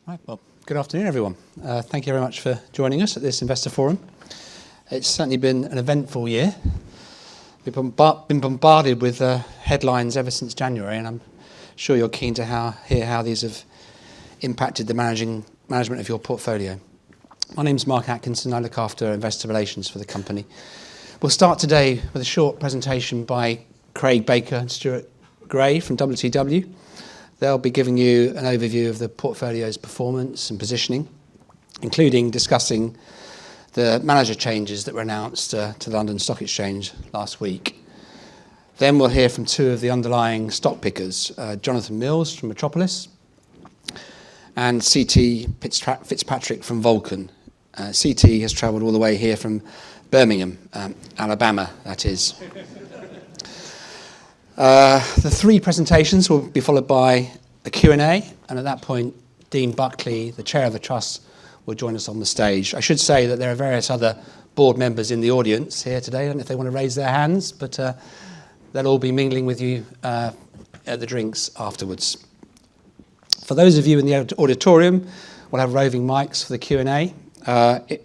Right, well, good afternoon, everyone. Thank you very much for joining us at this investor forum. It's certainly been an eventful year. We've been bombarded with headlines ever since January, and I'm sure you're keen to hear how these have impacted the management of your portfolio. My name's Mark Atkinson. I look after investor relations for the company. We'll start today with a short presentation by Craig Baker and Stuart Gray from WTW. They'll be giving you an overview of the portfolio's performance and positioning, including discussing the manager changes that were announced to the London Stock Exchange last week. Then we'll hear from two of the underlying stock pickers, Jonathan Mills from Metropolis and CT Fitzpatrick from Vulcan. CT has travelled all the way here from Birmingham, Alabama, that is. The three presentations will be followed by a Q&A, and at that point, Dean Buckley, the chair of the trust, will join us on the stage. I should say that there are various other board members in the audience here today. I don't know if they want to raise their hands, but they'll all be mingling with you at the drinks afterwards. For those of you in the auditorium, we'll have roving mics for the Q&A.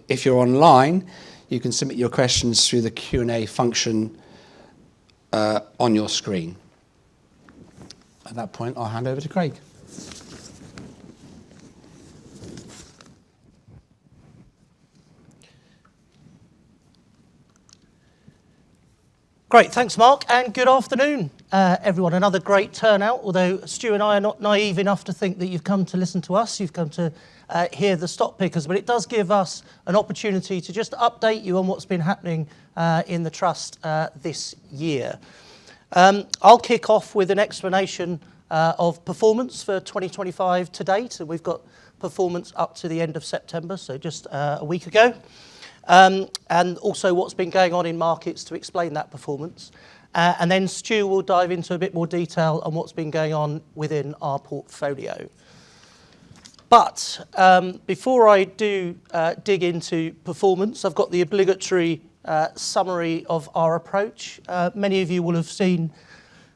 If you're online, you can submit your questions through the Q&A function on your screen. At that point, I'll hand over to Craig. Great, thanks Mark, and good afternoon everyone. Another great turnout, although Stu and I are not naive enough to think that you've come to listen to us, you've come to hear the stock pickers, but it does give us an opportunity to just update you on what's been happening in the trust this year. I'll kick off with an explanation of performance for 2025 to date, and we've got performance up to the end of September, so just a week ago. And also what's been going on in markets to explain that performance. And then Stu will dive into a bit more detail on what's been going on within our portfolio. But before I do dig into performance, I've got the obligatory summary of our approach. Many of you will have seen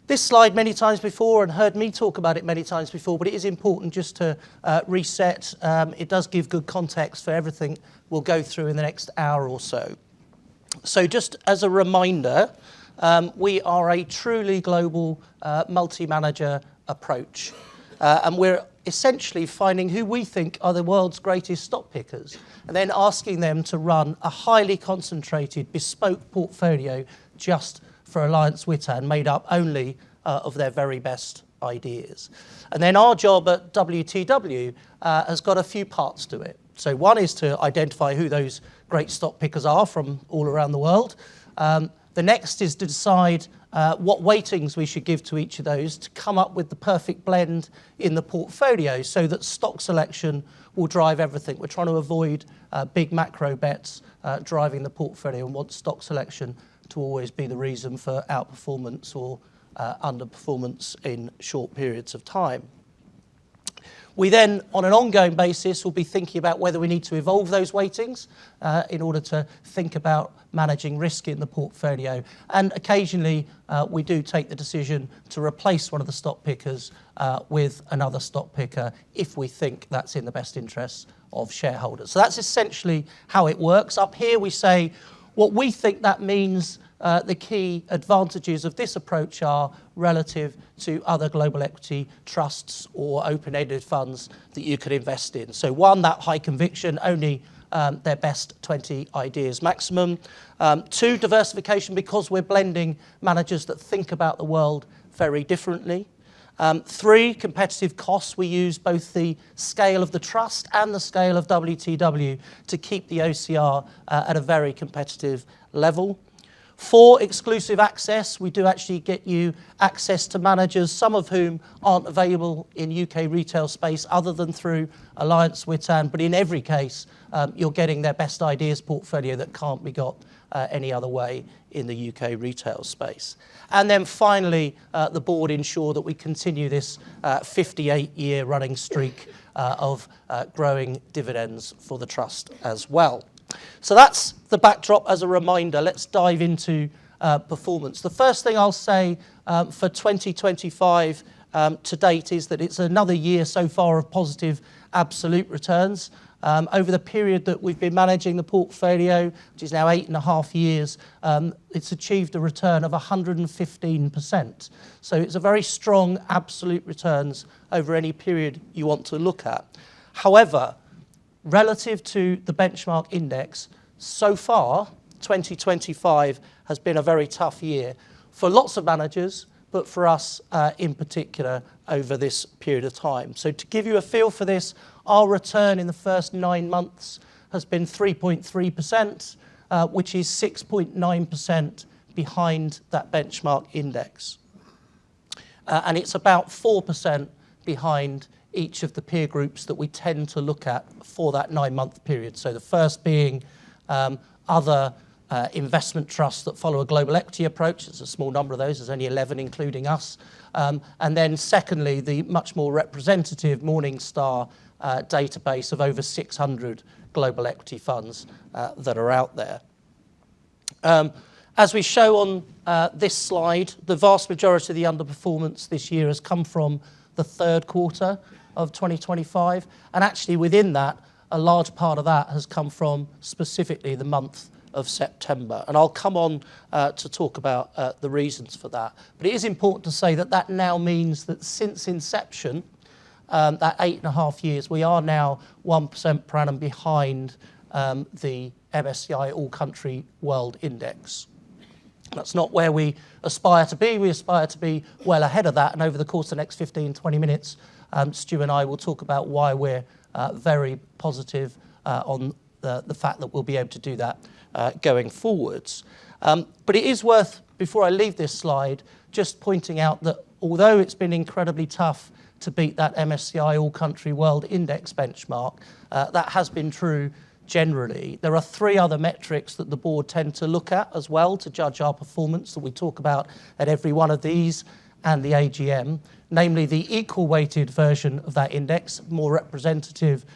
this slide many times before and heard me talk about it many times before, but it is important just to reset. It does give good context for everything we'll go through in the next hour or so. So just as a reminder, we are a truly global multi-manager approach. And we're essentially finding who we think are the world's greatest stock pickers and then asking them to run a highly concentrated, bespoke portfolio just for Alliance Witan, made up only of their very best ideas. And then our job at WTW has got a few parts to it. So one is to identify who those great stock pickers are from all around the world. The next is to decide what weightings we should give to each of those to come up with the perfect blend in the portfolio so that stock selection will drive everything. We're trying to avoid big macro bets driving the portfolio and want stock selection to always be the reason for outperformance or underperformance in short periods of time. We then, on an ongoing basis, will be thinking about whether we need to evolve those weightings in order to think about managing risk in the portfolio. And occasionally, we do take the decision to replace one of the stock pickers with another stock picker if we think that's in the best interests of shareholders. So that's essentially how it works. Up here, we say what we think that means. The key advantages of this approach are relative to other global equity trusts or open-ended funds that you could invest in. So one, that high conviction, only their best 20 ideas maximum. Two, diversification, because we're blending managers that think about the world very differently. Three, competitive costs. We use both the scale of the trust and the scale of WTW to keep the OCR at a very competitive level. Four, exclusive access. We do actually get you access to managers, some of whom aren't available in UK retail space other than through Alliance Witan, but in every case, you're getting their best ideas portfolio that can't be got any other way in the UK retail space. And then finally, the board ensure that we continue this 58-year running streak of growing dividends for the trust as well. So that's the backdrop as a reminder. Let's dive into performance. The first thing I'll say for 2025 to date is that it's another year so far of positive absolute returns. Over the period that we've been managing the portfolio, which is now 8.5 years, it's achieved a return of 115%. So it's a very strong absolute returns over any period you want to look at. However, relative to the benchmark index, so far, 2025 has been a very tough year for lots of managers, but for us in particular over this period of time. So to give you a feel for this, our return in the first 9 months has been 3.3%, which is 6.9% behind that benchmark index. And it's about 4% behind each of the peer groups that we tend to look at for that 9-month period. So the first being other investment trusts that follow a global equity approach. There's a small number of those, there's only 11 including us. And then secondly, the much more representative Morningstar database of over 600 global equity funds that are out there. As we show on this slide, the vast majority of the underperformance this year has come from the third quarter of 2025. And actually within that, a large part of that has come from specifically the month of September. And I'll come on to talk about the reasons for that. But it is important to say that that now means that since inception, that 8.5 years, we are now 1% per annum behind the MSCI All Country World Index. That's not where we aspire to be. We aspire to be well ahead of that. And over the course of the next 15, 20 minutes, Stu and I will talk about why we're very positive on the fact that we'll be able to do that going forwards. But it is worth, before I leave this slide, just pointing out that although it's been incredibly tough to beat that MSCI All Country World Index benchmark, that has been true generally. There are 3 other metrics that the board tend to look at as well to judge our performance that we talk about at every one of these and the AGM, namely the equal weighted version of that index, more representative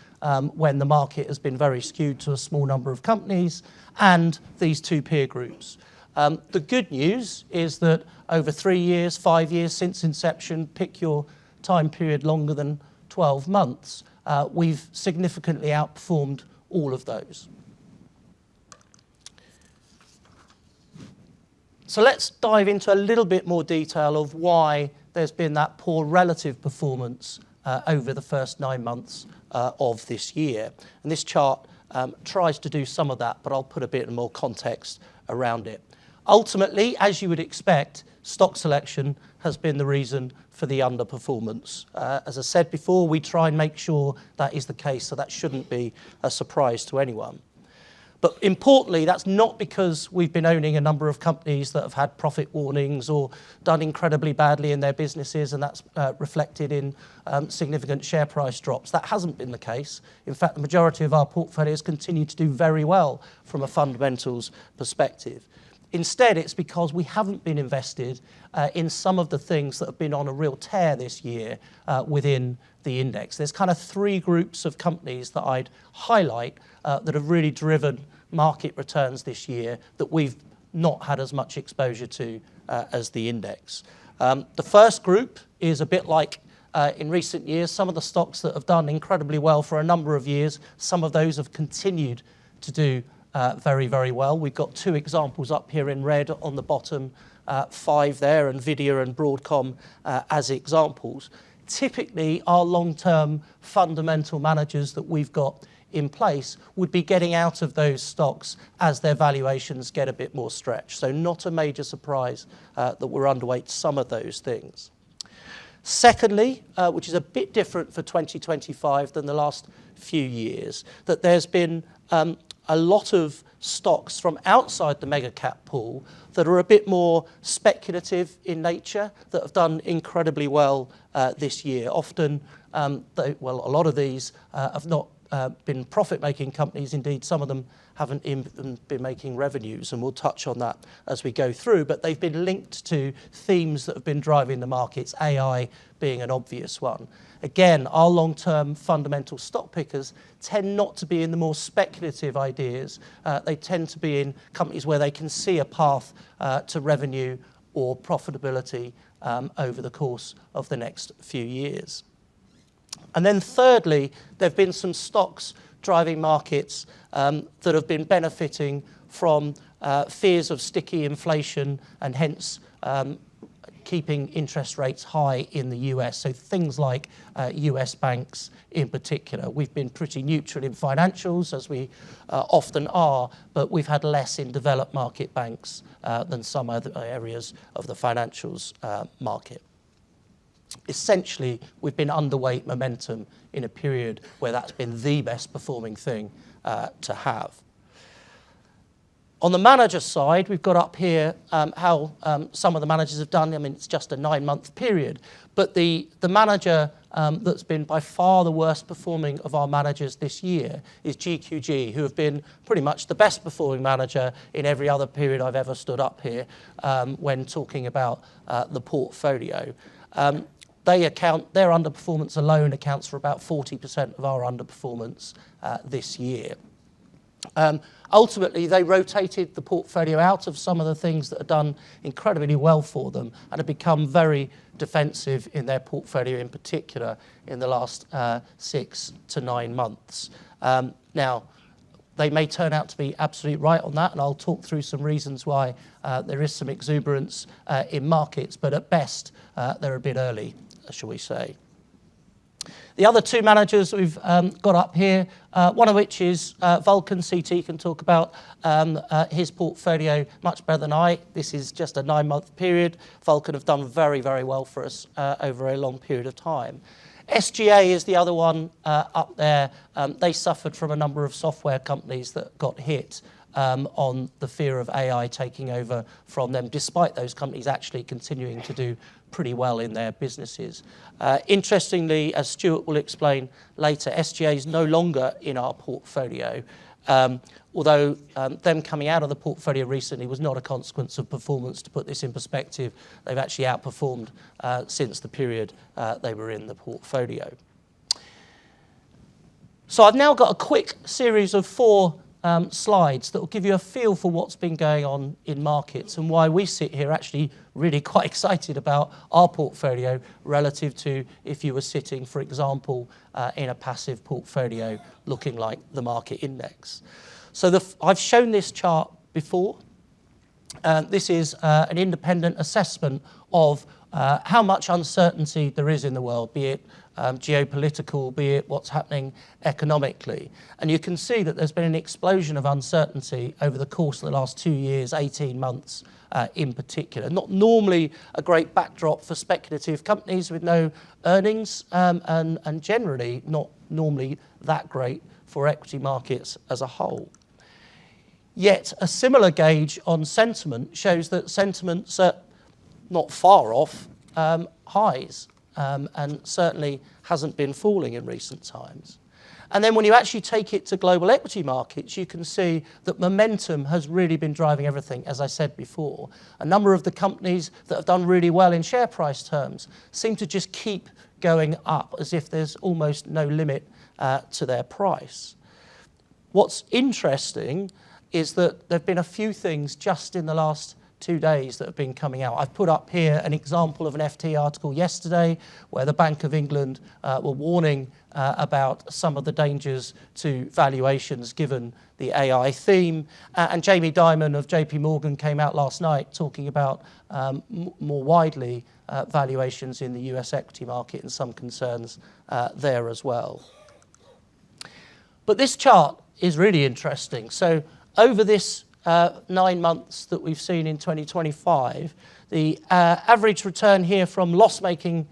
when the market has been very skewed to a small number of companies, and these 2 peer groups. The good news is that over 3 years, 5 years since inception, pick your time period longer than 12 months, we've significantly outperformed all of those. So let's dive into a little bit more detail of why there's been that poor relative performance over the first 9 months of this year. And this chart tries to do some of that, but I'll put a bit more context around it. Ultimately, as you would expect, stock selection has been the reason for the underperformance. As I said before, we try and make sure that is the case, so that shouldn't be a surprise to anyone. But importantly, that's not because we've been owning a number of companies that have had profit warnings or done incredibly badly in their businesses, and that's reflected in significant share price drops. That hasn't been the case. In fact, the majority of our portfolios continue to do very well from a fundamentals perspective. Instead, it's because we haven't been invested in some of the things that have been on a real tear this year within the index. There's kind of 3 groups of companies that I'd highlight that have really driven market returns this year that we've not had as much exposure to as the index. The first group is a bit like in recent years, some of the stocks that have done incredibly well for a number of years, some of those have continued to do very, very well. We've got 2 examples up here in red on the bottom 5 there, NVIDIA and Broadcom as examples. Typically, our long-term fundamental managers that we've got in place would be getting out of those stocks as their valuations get a bit more stretched. So not a major surprise that we're underweight some of those things. Secondly, which is a bit different for 2025 than the last few years, that there's been a lot of stocks from outside the mega cap pool that are a bit more speculative in nature that have done incredibly well this year. Often, a lot of these have not been profit-making companies. Indeed, some of them haven't even been making revenues, and we'll touch on that as we go through. But they've been linked to themes that have been driving the markets, AI being an obvious one. Again, our long-term fundamental stock pickers tend not to be in the more speculative ideas. They tend to be in companies where they can see a path to revenue or profitability over the course of the next few years. And then thirdly, there have been some stocks driving markets that have been benefiting from fears of sticky inflation and hence keeping interest rates high in the US. So things like US banks in particular. We've been pretty neutral in financials, as we often are, but we've had less in developed market banks than some other areas of the financials market. Essentially, we've been underweight momentum in a period where that's been the best performing thing to have. On the manager side, we've got up here how some of the managers have done. I mean, it's just a 9-month period, but the manager that's been by far the worst performing of our managers this year is GQG, who have been pretty much the best performing manager in every other period I've ever stood up here when talking about the portfolio. Their underperformance alone accounts for about 40% of our underperformance this year. Ultimately, they rotated the portfolio out of some of the things that have done incredibly well for them and have become very defensive in their portfolio, in particular in the last 6 to 9 months. Now, they may turn out to be absolutely right on that, and I'll talk through some reasons why there is some exuberance in markets, but at best, they're a bit early, shall we say. The other 2 managers we've got up here, one of which is Vulcan. CT can talk about his portfolio much better than I. This is just a 9-month period. Vulcan have done very, very well for us over a long period of time. SGA is the other one up there. They suffered from a number of software companies that got hit on the fear of AI taking over from them, despite those companies actually continuing to do pretty well in their businesses. Interestingly, as Stuart will explain later, SGA is no longer in our portfolio, although them coming out of the portfolio recently was not a consequence of performance. To put this in perspective, they've actually outperformed since the period they were in the portfolio. So I've now got a quick series of 4 slides that will give you a feel for what's been going on in markets and why we sit here actually really quite excited about our portfolio relative to if you were sitting, for example, in a passive portfolio looking like the market index. So I've shown this chart before. This is an independent assessment of how much uncertainty there is in the world, be it geopolitical, be it what's happening economically. And you can see that there's been an explosion of uncertainty over the course of the last 2 years, 18 months in particular. Not normally a great backdrop for speculative companies with no earnings, and generally not normally that great for equity markets as a whole. Yet a similar gauge on sentiment shows that sentiment's not far off highs, and certainly hasn't been falling in recent times. And then when you actually take it to global equity markets, you can see that momentum has really been driving everything, as I said before. A number of the companies that have done really well in share price terms seem to just keep going up as if there's almost no limit to their price. What's interesting is that there have been a few things just in the last 2 days that have been coming out. I've put up here an example of an FT article yesterday where the Bank of England were warning about some of the dangers to valuations given the AI theme. And Jamie Dimon of JP Morgan came out last night talking about more widely valuations in the US equity market and some concerns there as well. But this chart is really interesting. So over this 9 months that we've seen in 2025, the average return here from loss-making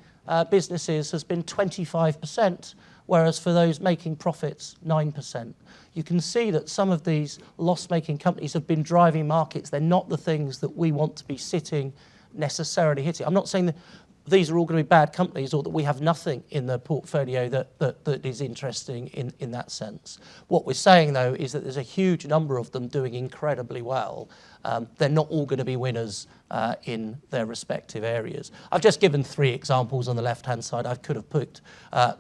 businesses has been 25%, whereas for those making profits, 9%. You can see that some of these loss-making companies have been driving markets. They're not the things that we want to be sitting necessarily hitting. I'm not saying that these are all going to be bad companies or that we have nothing in the portfolio that is interesting in that sense. What we're saying, though, is that there's a huge number of them doing incredibly well. They're not all going to be winners in their respective areas. I've just given 3 examples on the left-hand side. I could have picked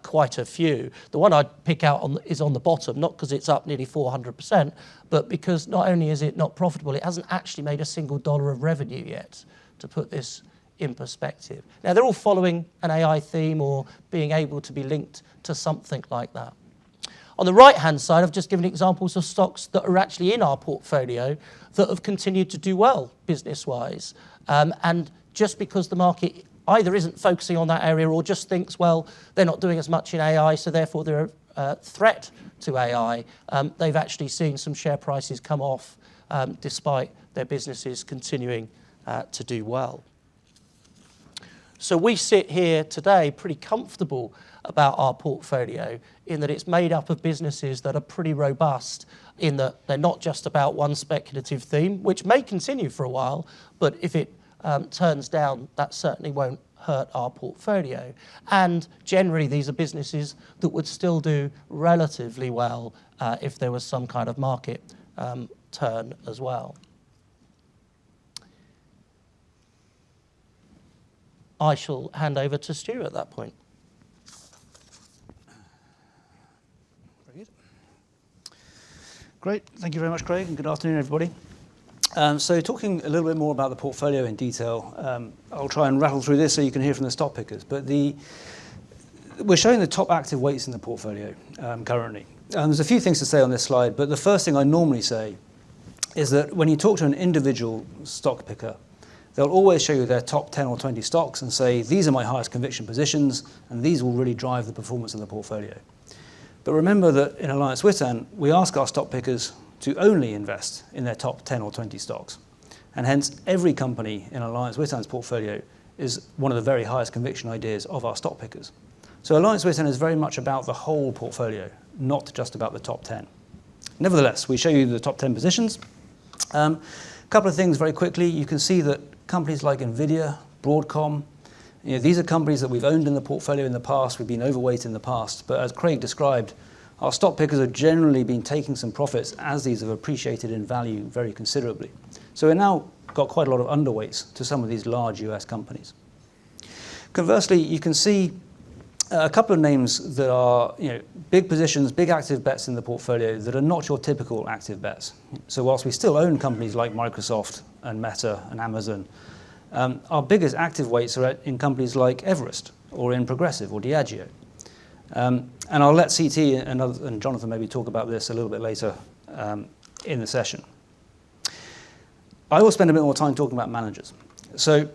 quite a few. The one I'd pick out is on the bottom, not because it's up nearly 400%, but because not only is it not profitable, it hasn't actually made a single dollar of revenue yet. to put this in perspective. Now, they're all following an AI theme or being able to be linked to something like that. On the right-hand side, I've just given examples of stocks that are actually in our portfolio that have continued to do well business-wise. And just because the market either isn't focusing on that area or just thinks, well, they're not doing as much in AI, so therefore they're a threat to AI, they've actually seen some share prices come off despite their businesses continuing to do well. So we sit here today pretty comfortable about our portfolio in that it's made up of businesses that are pretty robust in that they're not just about one speculative theme, which may continue for a while, but if it turns down, that certainly won't hurt our portfolio. And generally, these are businesses that would still do relatively well if there was some kind of market turn as well. I shall hand over to Stu at that point. Very good. Great. Thank you very much, Craig, and good afternoon, everybody. So talking a little bit more about the portfolio in detail, I'll try and rattle through this so you can hear from the stock pickers. But we're showing the top active weights in the portfolio currently. There's a few things to say on this slide, but the first thing I normally say is that when you talk to an individual stock picker, they'll always show you their top 10 or 20 stocks and say, these are my highest conviction positions, and these will really drive the performance of the portfolio. But remember that in Alliance Witan, we ask our stock pickers to only invest in their top 10 or 20 stocks. And hence, every company in Alliance Witan's portfolio is one of the very highest conviction ideas of our stock pickers. So Alliance Witan is very much about the whole portfolio, not just about the top 10. Nevertheless, we show you the top 10 positions. A couple of things very quickly. You can see that companies like Nvidia, Broadcom, these are companies that we've owned in the portfolio in the past, we've been overweight in the past, but as Craig described, our stock pickers have generally been taking some profits as these have appreciated in value very considerably. So we've now got quite a lot of underweights to some of these large US companies. Conversely, you can see a couple of names that are big positions, big active bets in the portfolio that are not your typical active bets. So whilst we still own companies like Microsoft and Meta and Amazon, our biggest active weights are in companies like Everest or in Progressive or Diageo. And I'll let CT and Jonathan maybe talk about this a little bit later in the session. I will spend a bit more time talking about managers. So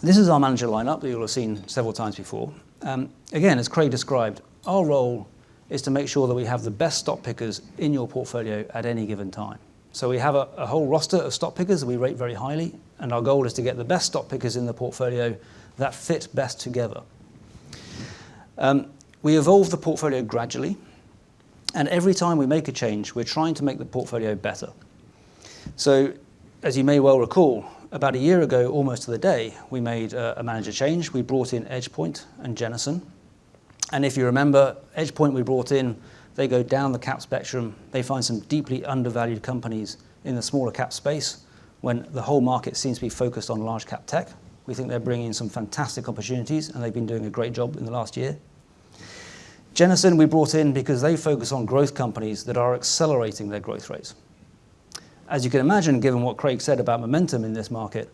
this is our manager lineup that you'll have seen several times before. Again, as Craig described, our role is to make sure that we have the best stock pickers in your portfolio at any given time. So we have a whole roster of stock pickers that we rate very highly, and our goal is to get the best stock pickers in the portfolio that fit best together. We evolve the portfolio gradually, and every time we make a change, we're trying to make the portfolio better. So, as you may well recall, about a year ago, almost to the day, we made a manager change. We brought in EdgePoint and Jennison. And if you remember, EdgePoint we brought in, they go down the cap spectrum. They find some deeply undervalued companies in the smaller cap space when the whole market seems to be focused on large cap tech. We think they're bringing in some fantastic opportunities, and they've been doing a great job in the last year. Jennison we brought in because they focus on growth companies that are accelerating their growth rates. As you can imagine, given what Craig said about momentum in this market,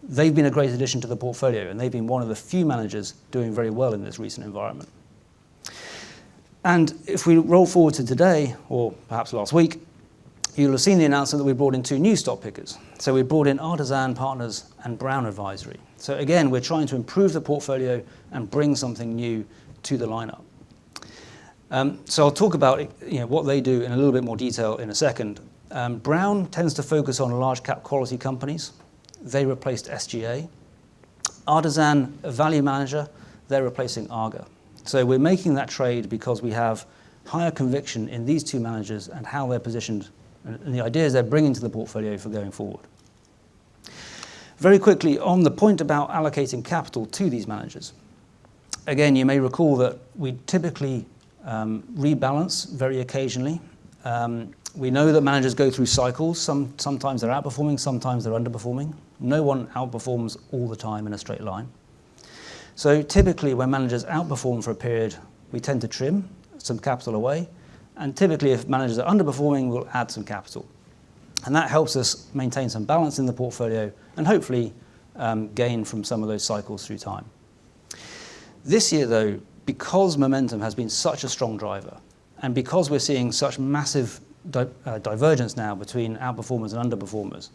they've been a great addition to the portfolio, and they've been one of the few managers doing very well in this recent environment. And if we roll forward to today, or perhaps last week, you'll have seen the announcement that we brought in 2 new stock pickers. So we brought in Artisan Partners and Brown Advisory. So again, we're trying to improve the portfolio and bring something new to the lineup. So I'll talk about what they do in a little bit more detail in a second. Brown tends to focus on large cap quality companies. They replaced SGA. Artisan, a value manager, they're replacing Arga. So we're making that trade because we have higher conviction in these 2 managers and how they're positioned and the ideas they're bringing to the portfolio for going forward. Very quickly, on the point about allocating capital to these managers. Again, you may recall that we typically rebalance very occasionally. We know that managers go through cycles. Sometimes they're outperforming, sometimes they're underperforming. No one outperforms all the time in a straight line. So typically when managers outperform for a period, we tend to trim some capital away. And typically if managers are underperforming, we'll add some capital. And that helps us maintain some balance in the portfolio and hopefully gain from some of those cycles through time. This year, though, because momentum has been such a strong driver, and because we're seeing such massive divergence now between outperformers and underperformers,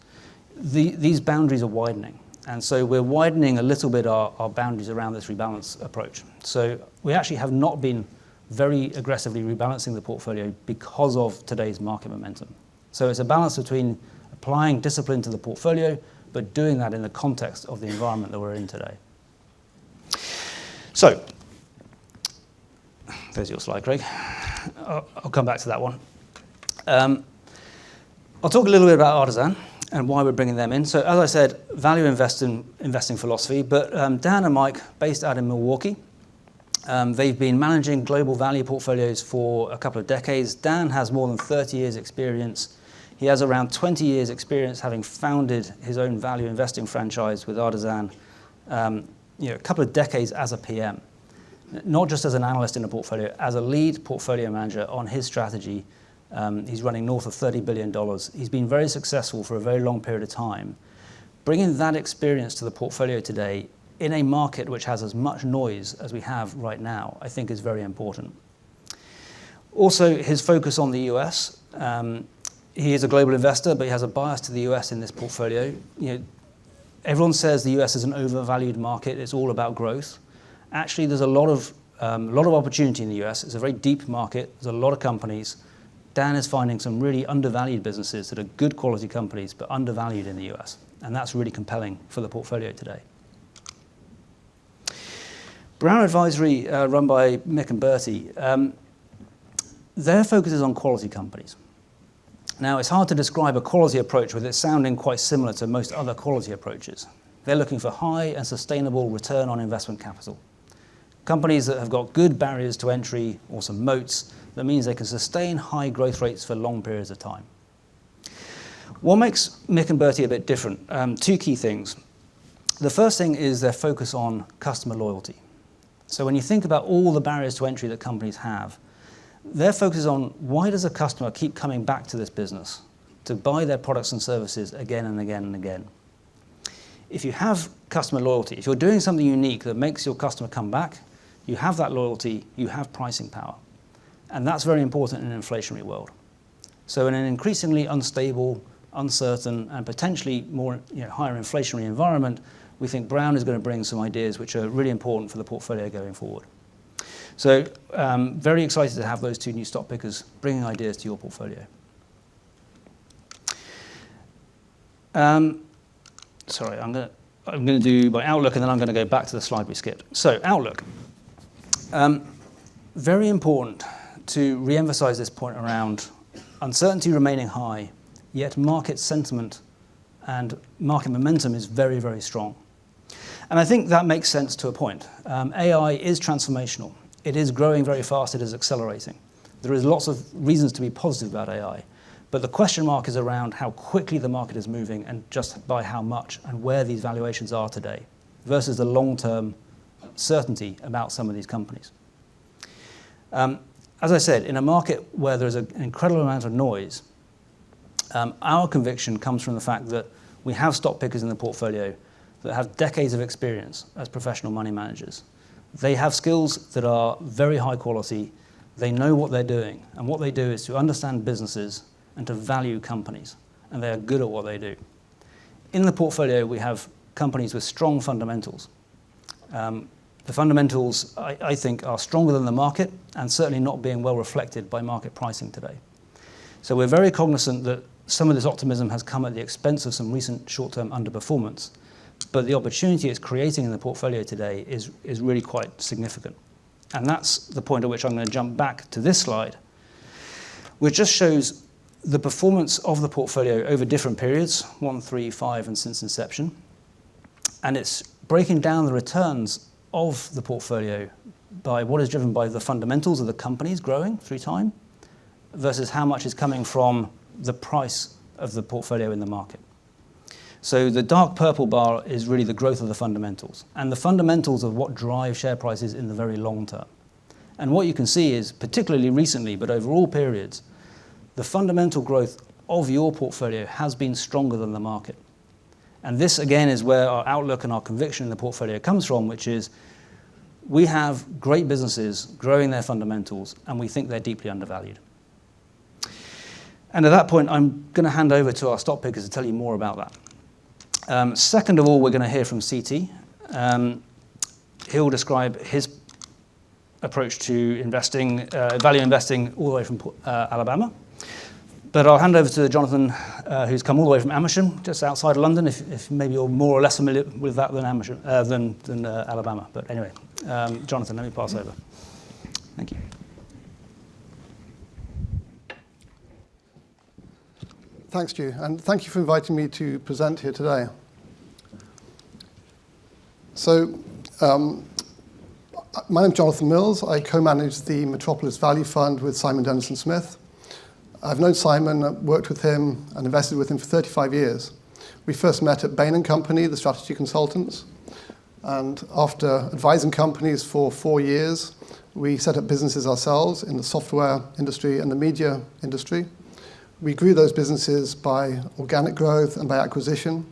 these boundaries are widening. And so we're widening a little bit our boundaries around this rebalance approach. So we actually have not been very aggressively rebalancing the portfolio because of today's market momentum. So it's a balance between applying discipline to the portfolio, but doing that in the context of the environment that we're in today. So, there's your slide, Craig. I'll come back to that one. I'll talk a little bit about Artisan and why we're bringing them in. So, as I said, value investing philosophy, but Dan and Mike, based out in Milwaukee, they've been managing global value portfolios for a couple of decades. Dan has more than 30 years experience. He has around 20 years experience having founded his own value investing franchise with Artisan, a couple of decades as a PM, not just as an analyst in a portfolio, as a lead portfolio manager on his strategy. He's running north of $30 billion. He's been very successful for a very long period of time. Bringing that experience to the portfolio today in a market which has as much noise as we have right now, I think is very important. Also, his focus on the US. He is a global investor, but he has a bias to the US in this portfolio. Everyone says the US is an overvalued market. It's all about growth. Actually, there's a lot of opportunity in the US. It's a very deep market. There's a lot of companies. Dan is finding some really undervalued businesses that are good quality companies, but undervalued in the US. And that's really compelling for the portfolio today. Brown Advisory, run by Mick and Bertie, their focus is on quality companies. Now, it's hard to describe a quality approach with it sounding quite similar to most other quality approaches. They're looking for high and sustainable return on investment capital. Companies that have got good barriers to entry or some moats, that means they can sustain high growth rates for long periods of time. What makes Mick and Bertie a bit different? Two key things. The first thing is their focus on customer loyalty. So when you think about all the barriers to entry that companies have, their focus is on why does a customer keep coming back to this business to buy their products and services again and again and again. If you have customer loyalty, if you're doing something unique that makes your customer come back, you have that loyalty, you have pricing power. And that's very important in an inflationary world. So in an increasingly unstable, uncertain, and potentially more higher inflationary environment, we think Brown is going to bring some ideas which are really important for the portfolio going forward. So very excited to have those two new stock pickers bringing ideas to your portfolio. Sorry, I'm going to do my outlook, and then I'm going to go back to the slide we skipped. So outlook. Very important to re-emphasize this point around uncertainty remaining high, yet market sentiment and market momentum is very, very strong. And I think that makes sense to a point. AI is transformational. It is growing very fast. It is accelerating. There is lots of reasons to be positive about AI. But the question mark is around how quickly the market is moving and just by how much and where these valuations are today versus the long-term certainty about some of these companies. As I said, in a market where there's an incredible amount of noise, our conviction comes from the fact that we have stock pickers in the portfolio that have decades of experience as professional money managers. They have skills that are very high quality. They know what they're doing. And what they do is to understand businesses and to value companies. And they are good at what they do. In the portfolio, we have companies with strong fundamentals. The fundamentals, I think, are stronger than the market and certainly not being well reflected by market pricing today. So we're very cognizant that some of this optimism has come at the expense of some recent short-term underperformance. But the opportunity it's creating in the portfolio today is really quite significant. And that's the point at which I'm going to jump back to this slide, which just shows the performance of the portfolio over different periods, 1, 3, 5, and since inception. And it's breaking down the returns of the portfolio by what is driven by the fundamentals of the companies growing through time versus how much is coming from the price of the portfolio in the market. So the dark purple bar is really the growth of the fundamentals, and the fundamentals of what drive share prices in the very long term. And what you can see is, particularly recently, but over all periods, the fundamental growth of your portfolio has been stronger than the market. And this, again, is where our outlook and our conviction in the portfolio comes from, which is we have great businesses growing their fundamentals, and we think they're deeply undervalued. And at that point, I'm going to hand over to our stock pickers to tell you more about that. Second of all, we're going to hear from CT. He'll describe his approach to investing, value investing all the way from Alabama. But I'll hand over to Jonathan, who's come all the way from Amersham, just outside of London, if maybe you're more or less familiar with that than Amersham, than Alabama. But anyway, Jonathan, let me pass over. Thank you. Thanks, Stu, and thank you for inviting me to present here today. So, my name's Jonathan Mills. I co-manage the Metropolis Value Fund with Simon Denison Smith. I've known Simon, worked with him, and invested with him for 35 years. We first met at Bain & Company, the strategy consultants, and after advising companies for 4 years, we set up businesses ourselves in the software industry and the media industry. We grew those businesses by organic growth and by acquisition.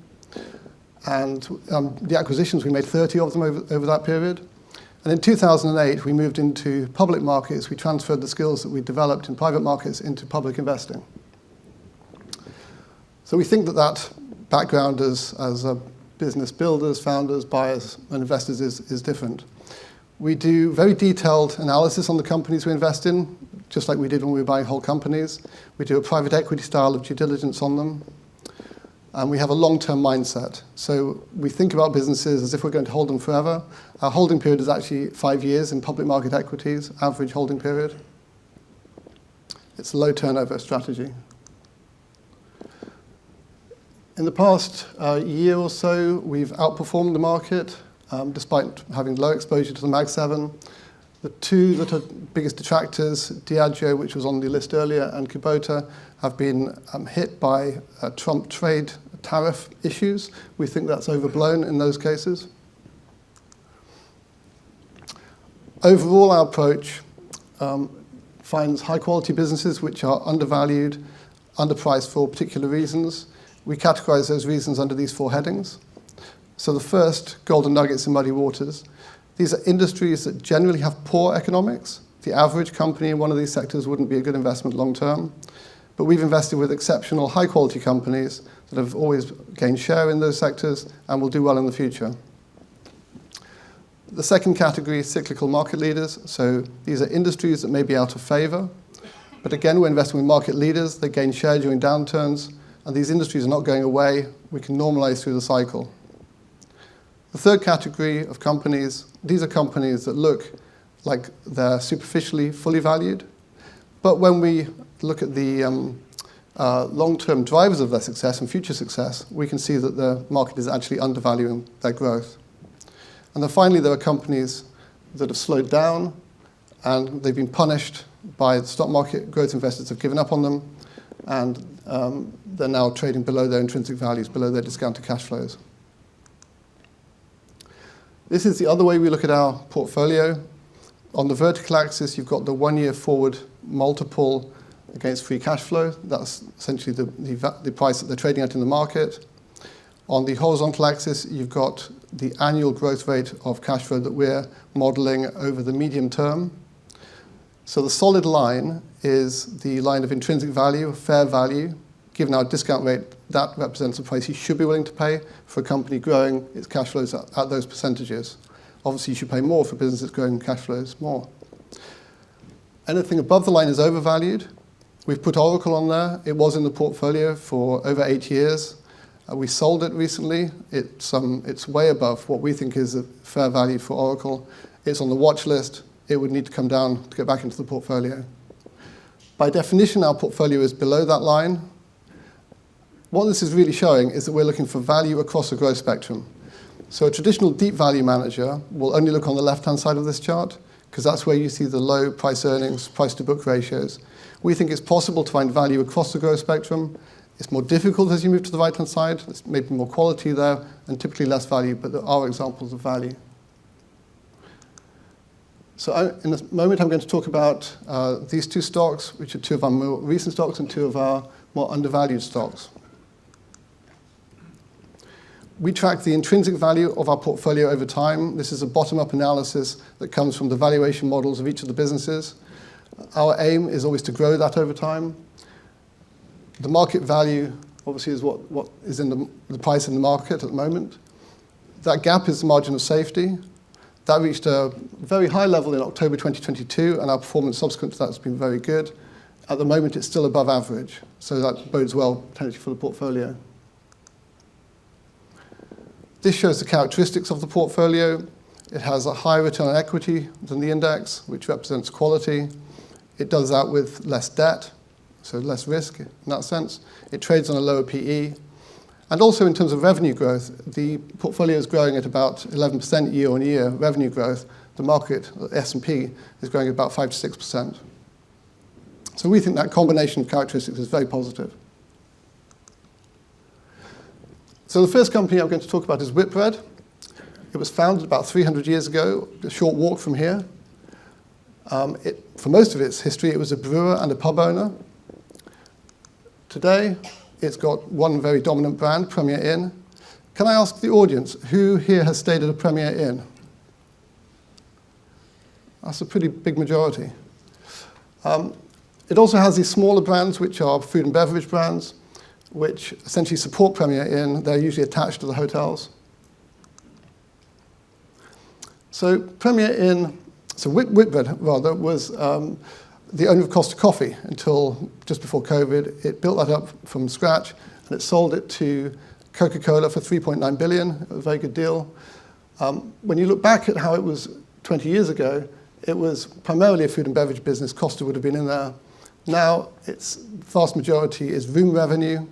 And the acquisitions, we made 30 of them over that period. And in 2008, we moved into public markets. We transferred the skills that we developed in private markets into public investing. So we think that that background as business builders, founders, buyers, and investors is different. We do very detailed analysis on the companies we invest in, just like we did when we were buying whole companies. We do a private equity style of due diligence on them. And we have a long-term mindset. So we think about businesses as if we're going to hold them forever. Our holding period is actually 5 years in public market equities, average holding period. It's a low turnover strategy. In the past year or so, we've outperformed the market, despite having low exposure to the Mag 7. The two that are biggest detractors, Diageo, which was on the list earlier, and Kubota, have been hit by Trump trade tariff issues. We think that's overblown in those cases. Overall, our approach finds high-quality businesses which are undervalued, underpriced for particular reasons. We categorize those reasons under these 4 headings. So the first, golden nuggets in muddy waters. These are industries that generally have poor economics. The average company in one of these sectors wouldn't be a good investment long term. But we've invested with exceptional high-quality companies that have always gained share in those sectors and will do well in the future. The second category is cyclical market leaders. So these are industries that may be out of favor. But again, we're investing with market leaders. They gain share during downturns. And these industries are not going away. We can normalize through the cycle. The third category of companies, these are companies that look like they're superficially fully valued. But when we look at the long-term drivers of their success and future success, we can see that the market is actually undervaluing their growth. And then finally, there are companies that have slowed down, and they've been punished by the stock market. Growth investors have given up on them, and they're now trading below their intrinsic values, below their discounted cash flows. This is the other way we look at our portfolio. On the vertical axis, you've got the 1-year forward multiple against free cash flow. That's essentially the price that they're trading at in the market. On the horizontal axis, you've got the annual growth rate of cash flow that we're modeling over the medium term. So the solid line is the line of intrinsic value, fair value. Given our discount rate, that represents the price you should be willing to pay for a company growing its cash flows at those percentages. Obviously, you should pay more for businesses growing cash flows more. Anything above the line is overvalued. We've put Oracle on there. It was in the portfolio for over 8 years. We sold it recently. It's way above what we think is a fair value for Oracle. It's on the watch list. It would need to come down to get back into the portfolio. By definition, our portfolio is below that line. What this is really showing is that we're looking for value across the growth spectrum. So a traditional deep value manager will only look on the left-hand side of this chart, because that's where you see the low price earnings, price to book ratios. We think it's possible to find value across the growth spectrum. It's more difficult as you move to the right-hand side. There's maybe more quality there and typically less value, but there are examples of value. So in a moment, I'm going to talk about these 2 stocks, which are 2 of our more recent stocks and 2 of our more undervalued stocks. We track the intrinsic value of our portfolio over time. This is a bottom-up analysis that comes from the valuation models of each of the businesses. Our aim is always to grow that over time. The market value, obviously, is what is in the price in the market at the moment. That gap is the margin of safety. That reached a very high level in October 2022, and our performance subsequent to that has been very good. At the moment, it's still above average, so that bodes well potentially for the portfolio. This shows the characteristics of the portfolio. It has a higher return on equity than the index, which represents quality. It does that with less debt, so less risk in that sense. It trades on a lower PE. And also in terms of revenue growth, the portfolio is growing at about 11% year-on-year revenue growth. The market, S&P, is growing at about 5 to 6%. So we think that combination of characteristics is very positive. So the first company I'm going to talk about is Whitbread. It was founded about 300 years ago, a short walk from here. For most of its history, it was a brewer and a pub owner. Today, it's got one very dominant brand, Premier Inn. Can I ask the audience, who here has stayed at a Premier Inn? That's a pretty big majority. It also has these smaller brands, which are food and beverage brands, which essentially support Premier Inn. They're usually attached to the hotels. So Premier Inn, so Whitbread, rather, was the owner of Costa Coffee until just before COVID. It built that up from scratch, and it sold it to Coca-Cola for $3.9 billion. A very good deal. When you look back at how it was 20 years ago, it was primarily a food and beverage business. Costa would have been in there. Now, its vast majority is room revenue.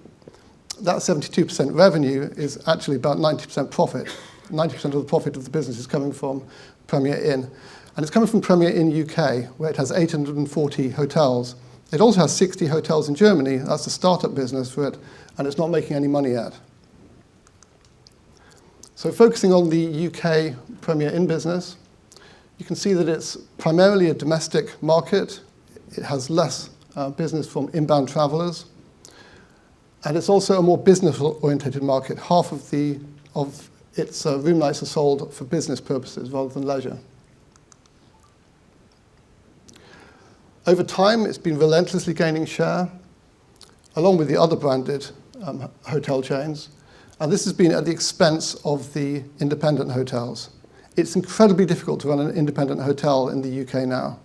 That 72% revenue is actually about 90% profit. 90% of the profit of the business is coming from Premier Inn. And it's coming from Premier Inn UK, where it has 840 hotels. It also has 60 hotels in Germany. That's a startup business for it, and it's not making any money yet. So focusing on the UK Premier Inn business, you can see that it's primarily a domestic market. It has less business from inbound travelers. And it's also a more business-oriented market. Half of its room nights are sold for business purposes rather than leisure. Over time, it's been relentlessly gaining share, along with the other branded hotel chains. And this has been at the expense of the independent hotels. It's incredibly difficult to run an independent hotel in the UK now.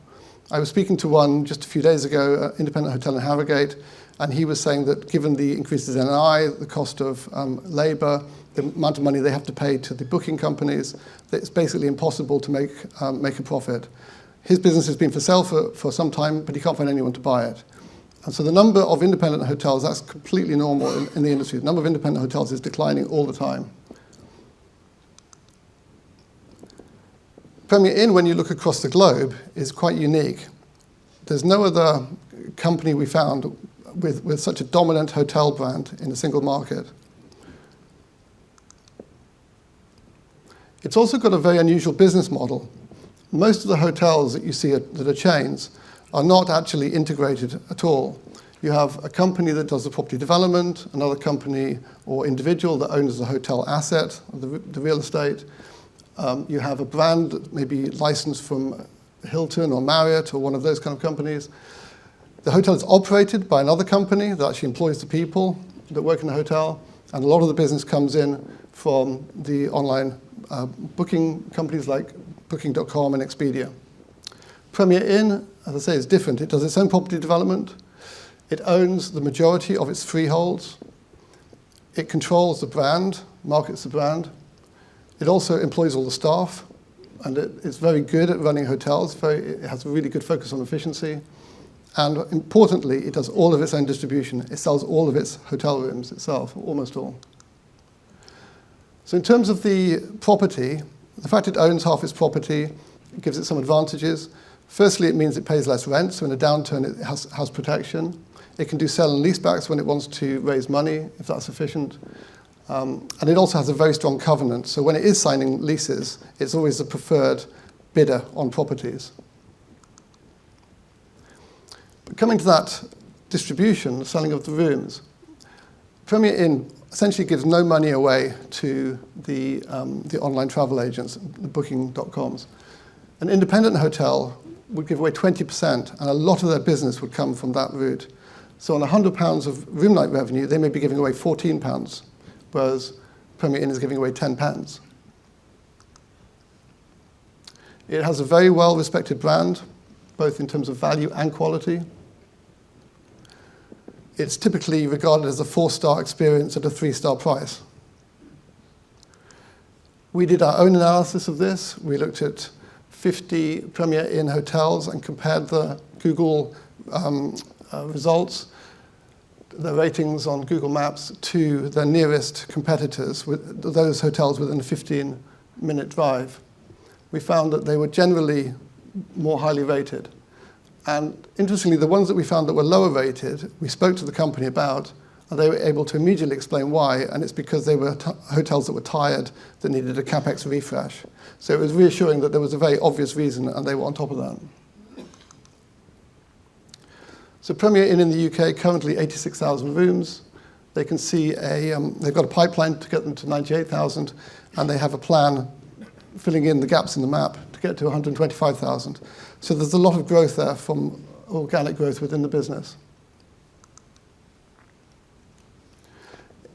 I was speaking to one just a few days ago, an independent hotel in Harrogate, and he was saying that given the increases in NI, the cost of labour, the amount of money they have to pay to the booking companies, that it's basically impossible to make a profit. His business has been for sale for some time, but he can't find anyone to buy it. And so the number of independent hotels, that's completely normal in the industry. The number of independent hotels is declining all the time. Premier Inn, when you look across the globe, is quite unique. There's no other company we found with such a dominant hotel brand in a single market. It's also got a very unusual business model. Most of the hotels that you see that are chains are not actually integrated at all. You have a company that does the property development, another company or individual that owns the hotel asset, the real estate. You have a brand that may be licensed from Hilton or Marriott or one of those kind of companies. The hotel is operated by another company that actually employs the people that work in the hotel, and a lot of the business comes in from the online booking companies like Booking.com and Expedia. Premier Inn, as I say, is different. It does its own property development. It owns the majority of its freeholds. It controls the brand, markets the brand. It also employs all the staff, and it's very good at running hotels. It has a really good focus on efficiency. And importantly, it does all of its own distribution. It sells all of its hotel rooms itself, almost all. So in terms of the property, the fact it owns half its property gives it some advantages. Firstly, it means it pays less rent, so in a downturn it has protection. It can do sell and leasebacks when it wants to raise money, if that's sufficient. And it also has a very strong covenant, so when it is signing leases, it's always the preferred bidder on properties. But coming to that distribution, the selling of the rooms, Premier Inn essentially gives no money away to the online travel agents, the booking.coms. An independent hotel would give away 20%, and a lot of their business would come from that route. So on £100 of room night revenue, they may be giving away £14, whereas Premier Inn is giving away £10. It has a very well-respected brand, both in terms of value and quality. It's typically regarded as a 4-star experience at a 3-star price. We did our own analysis of this. We looked at 50 Premier Inn hotels and compared the Google results, the ratings on Google Maps, to their nearest competitors, with those hotels within a 15-minute drive. We found that they were generally more highly rated. And interestingly, the ones that we found that were lower rated, we spoke to the company about, and they were able to immediately explain why, and it's because they were hotels that were tired, that needed a CapEx refresh. So it was reassuring that there was a very obvious reason, and they were on top of that. So Premier Inn in the UK, currently 86,000 rooms. They can see they've got a pipeline to get them to 98,000, and they have a plan filling in the gaps in the map to get to 125,000. So there's a lot of growth there from organic growth within the business.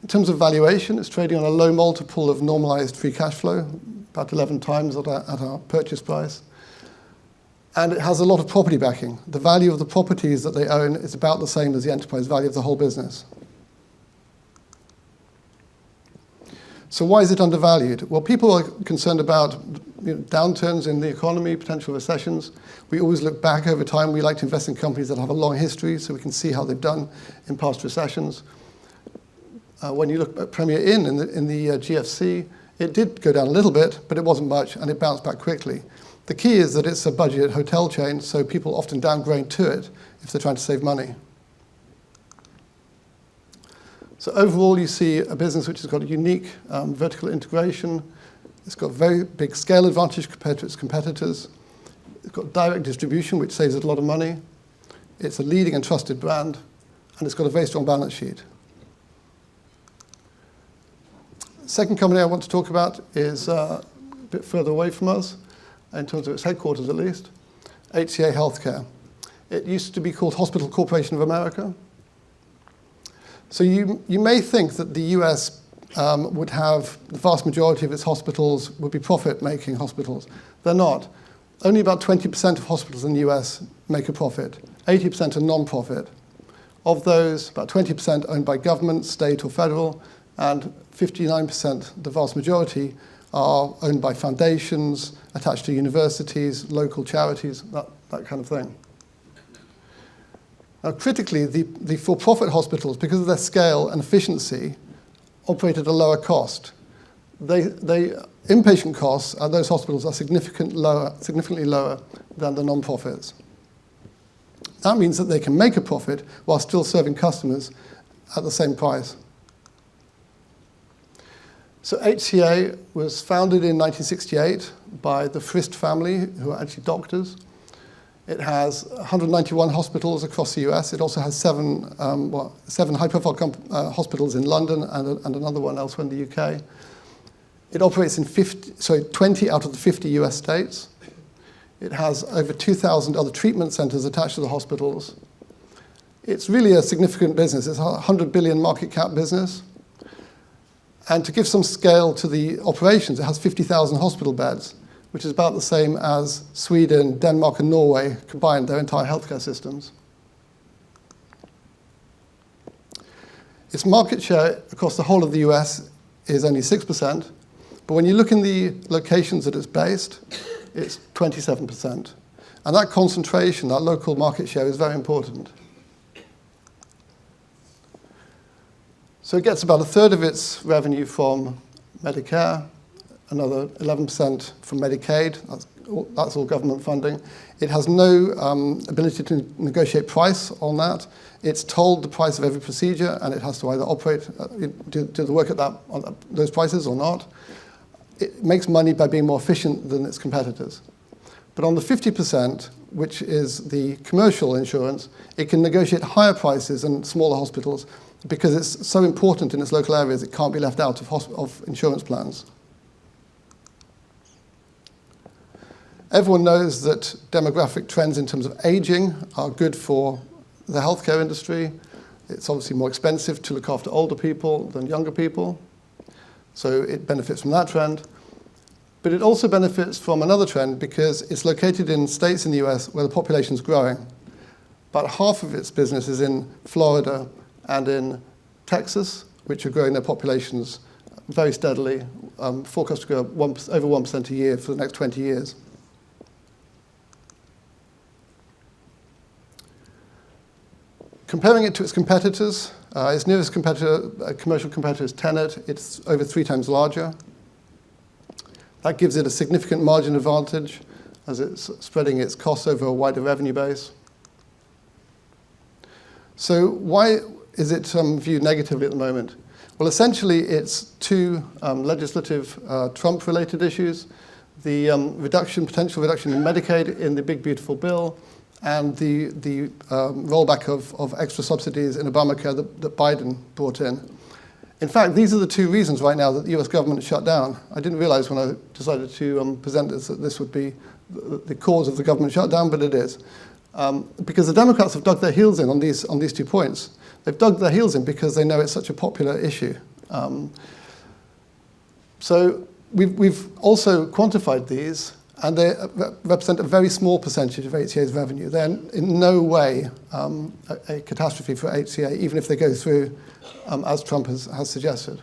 In terms of valuation, it's trading on a low multiple of normalized free cash flow, about 11 times at our purchase price. And it has a lot of property backing. The value of the properties that they own is about the same as the enterprise value of the whole business. So why is it undervalued? Well, people are concerned about downturns in the economy, potential recessions. We always look back over time. We like to invest in companies that have a long history so we can see how they've done in past recessions. When you look at Premier Inn in the GFC, it did go down a little bit, but it wasn't much, and it bounced back quickly. The key is that it's a budget hotel chain, so people often downgrade to it if they're trying to save money. So overall, you see a business which has got a unique vertical integration. It's got a very big scale advantage compared to its competitors. It's got direct distribution, which saves it a lot of money. It's a leading and trusted brand, and it's got a very strong balance sheet. Second company I want to talk about is a bit further away from us, in terms of its headquarters at least, HCA Healthcare. It used to be called Hospital Corporation of America. So you may think that the US would have the vast majority of its hospitals would be profit-making hospitals. They're not. Only about 20% of hospitals in the US make a profit. 80% are non-profit. Of those, about 20% owned by government, state or federal, and 59%, the vast majority, are owned by foundations, attached to universities, local charities, that kind of thing. Now, critically, the for-profit hospitals, because of their scale and efficiency, operate at a lower cost. Inpatient costs at those hospitals are significantly lower than the non-profits. That means that they can make a profit while still serving customers at the same price. So HCA was founded in 1968 by the Frist family, who are actually doctors. It has 191 hospitals across the US. It also has seven high-profile hospitals in London and another one elsewhere in the UK. It operates in 20 out of the 50 US states. It has over 2,000 other treatment centers attached to the hospitals. It's really a significant business. It's a 100 billion market cap business. And to give some scale to the operations, it has 50,000 hospital beds, which is about the same as Sweden, Denmark, and Norway combined, their entire healthcare systems. Its market share across the whole of the US is only 6%, but when you look in the locations that it's based, it's 27%. And that concentration, that local market share, is very important. So it gets about a third of its revenue from Medicare, another 11% from Medicaid. That's all government funding. It has no ability to negotiate price on that. It's told the price of every procedure, and it has to either operate, do the work at those prices or not. It makes money by being more efficient than its competitors. But on the 50%, which is the commercial insurance, it can negotiate higher prices than smaller hospitals because it's so important in its local areas, it can't be left out of insurance plans. Everyone knows that demographic trends in terms of aging are good for the healthcare industry. It's obviously more expensive to look after older people than younger people, so it benefits from that trend. But it also benefits from another trend because it's located in states in the US where the population is growing. About half of its business is in Florida and in Texas, which are growing their populations very steadily, forecast to grow over 1% a year for the next 20 years. Comparing it to its competitors, its nearest competitor, commercial competitor is Tenet. It's over 3 times larger. That gives it a significant margin advantage as it's spreading its costs over a wider revenue base. So why is it viewed negatively at the moment? Well, essentially, it's 2 legislative Trump-related issues: the potential reduction in Medicaid in the Big Beautiful Bill, and the rollback of extra subsidies in Obamacare that Biden brought in. In fact, these are the 2 reasons right now that the US government is shut down. I didn't realize when I decided to present this that this would be the cause of the government shutdown, but it is. Because the Democrats have dug their heels in on these 2 points. They've dug their heels in because they know it's such a popular issue. So we've also quantified these, and they represent a very small percentage of HCA's revenue. They're in no way a catastrophe for HCA, even if they go through as Trump has suggested.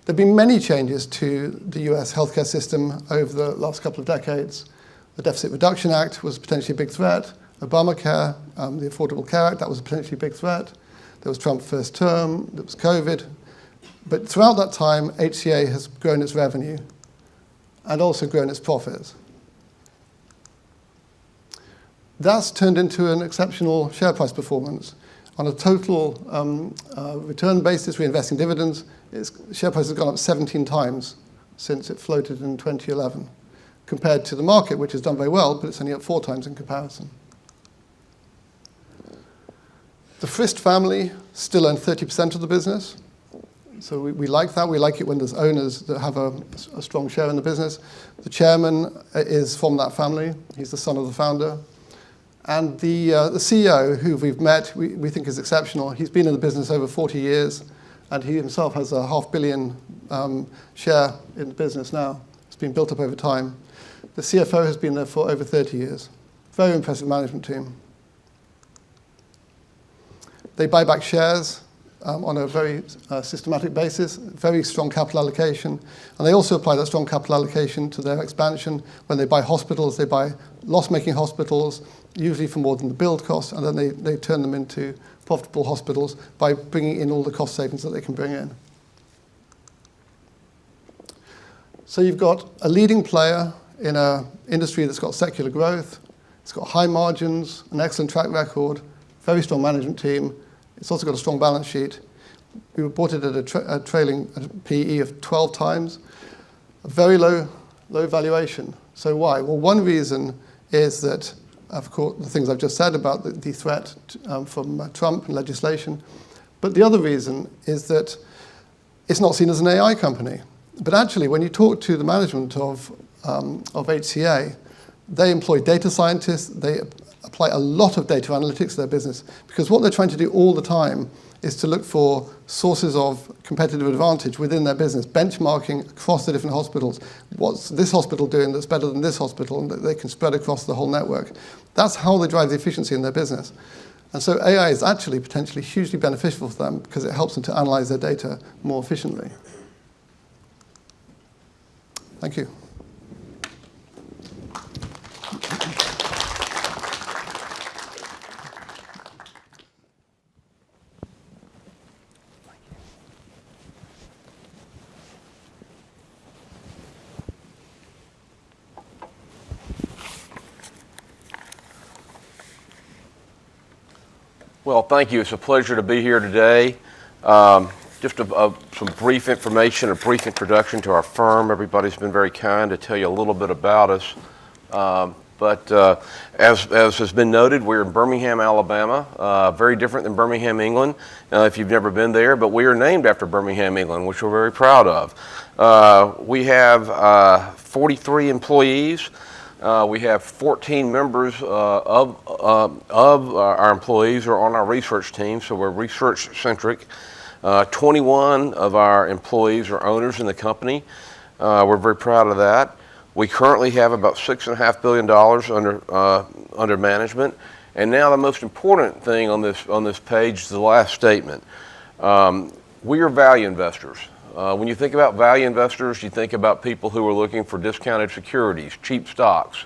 There have been many changes to the US healthcare system over the last couple of decades. The Deficit Reduction Act was potentially a big threat. Obamacare, the Affordable Care Act, that was a potentially big threat. There was Trump's first term, there was COVID. But throughout that time, HCA has grown its revenue and also grown its profits. That's turned into an exceptional share price performance. On a total return basis, reinvesting dividends, its share price has gone up 17 times since it floated in 2011, compared to the market, which has done very well, but it's only up 4 times in comparison. The Frist family still own 30% of the business. So we like that. We like it when there's owners that have a strong share in the business. The chairman is from that family. He's the son of the founder. And the CEO, who we've met, we think is exceptional. He's been in the business over 40 years, and he himself has a $500 million share in the business now. It's been built up over time. The CFO has been there for over 30 years. Very impressive management team. They buy back shares on a very systematic basis, very strong capital allocation. And they also apply that strong capital allocation to their expansion. When they buy hospitals, they buy loss-making hospitals, usually for more than the build cost, and then they turn them into profitable hospitals by bringing in all the cost savings that they can bring in. So you've got a leading player in an industry that's got secular growth. It's got high margins, an excellent track record, very strong management team. It's also got a strong balance sheet. We reported at a trailing PE of 12 times, a very low valuation. So why? Well, one reason is that, of course, the things I've just said about the threat from Trump and legislation. But the other reason is that it's not seen as an AI company. But actually, when you talk to the management of HCA, they employ data scientists. They apply a lot of data analytics to their business, because what they're trying to do all the time is to look for sources of competitive advantage within their business, benchmarking across the different hospitals. What's this hospital doing that's better than this hospital, and that they can spread across the whole network. That's how they drive the efficiency in their business. And so AI is actually potentially hugely beneficial for them because it helps them to analyze their data more efficiently. Thank you. Well, thank you. It's a pleasure to be here today. Just some brief information, a brief introduction to our firm. Everybody's been very kind to tell you a little bit about us. But as has been noted, we're in Birmingham, Alabama, very different than Birmingham, England, if you've never been there, but we are named after Birmingham, England, which we're very proud of. We have 43 employees. We have 14 members of our employees are on our research team, so we're research-centric. 21 of our employees are owners in the company. We're very proud of that. We currently have about $6.5 billion under management. And now the most important thing on this page is the last statement. We are value investors. When you think about value investors, you think about people who are looking for discounted securities, cheap stocks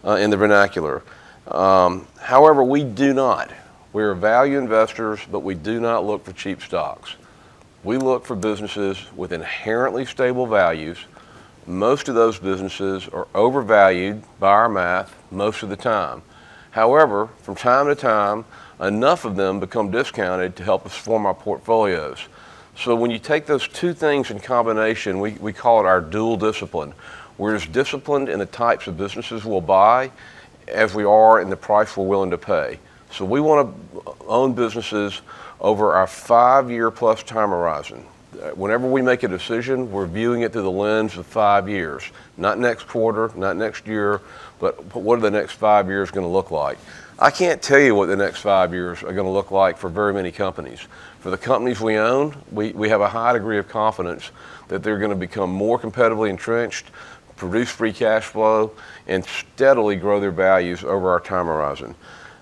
in the vernacular. However, we do not. We are value investors, but we do not look for cheap stocks. We look for businesses with inherently stable values. Most of those businesses are overvalued by our math most of the time. However, from time to time, enough of them become discounted to help us form our portfolios. So when you take those two things in combination, we call it our dual discipline. We're as disciplined in the types of businesses we'll buy as we are in the price we're willing to pay. So we want to own businesses over our 5-year plus time horizon. Whenever we make a decision, we're viewing it through the lens of 5 years. Not next quarter, not next year, but what are the next 5 years going to look like? I can't tell you what the next 5 years are going to look like for very many companies. For the companies we own, we have a high degree of confidence that they're going to become more competitively entrenched, produce free cash flow, and steadily grow their values over our time horizon.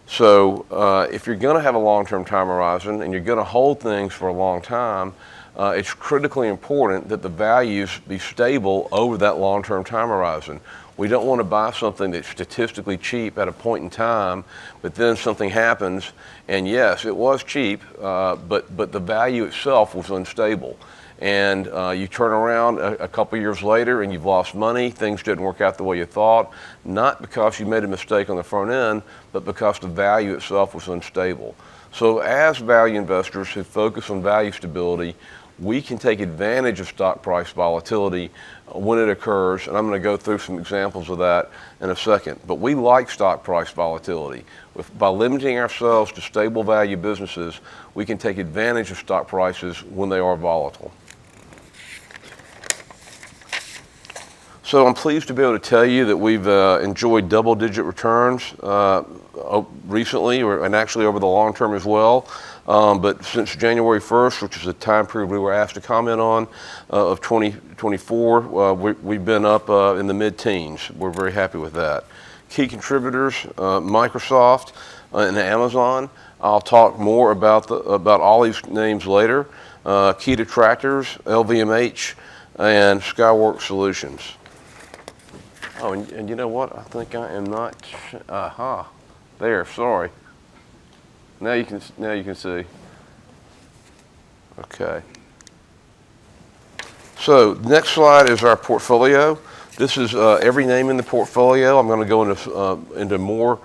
So if you're going to have a long-term time horizon and you're going to hold things for a long time, it's critically important that the values be stable over that long-term time horizon. We don't want to buy something that's statistically cheap at a point in time, but then something happens, and yes, it was cheap, but the value itself was unstable. And you turn around a couple years later and you've lost money, things didn't work out the way you thought, not because you made a mistake on the front end, but because the value itself was unstable. So as value investors who focus on value stability, we can take advantage of stock price volatility when it occurs, and I'm going to go through some examples of that in a second. But we like stock price volatility. By limiting ourselves to stable value businesses, we can take advantage of stock prices when they are volatile. So I'm pleased to be able to tell you that we've enjoyed double-digit returns recently, and actually over the long term as well. But since January 1st, which is the time period we were asked to comment on, of 2024, we've been up in the mid-teens. We're very happy with that. Key contributors, Microsoft and Amazon. I'll talk more about all these names later. Key detractors, LVMH, and Skyworks Solutions. Oh, and you know what? I think I am not. There. Sorry. Now you can see. Okay. So next slide is our portfolio. This is every name in the portfolio. I'm going to go into more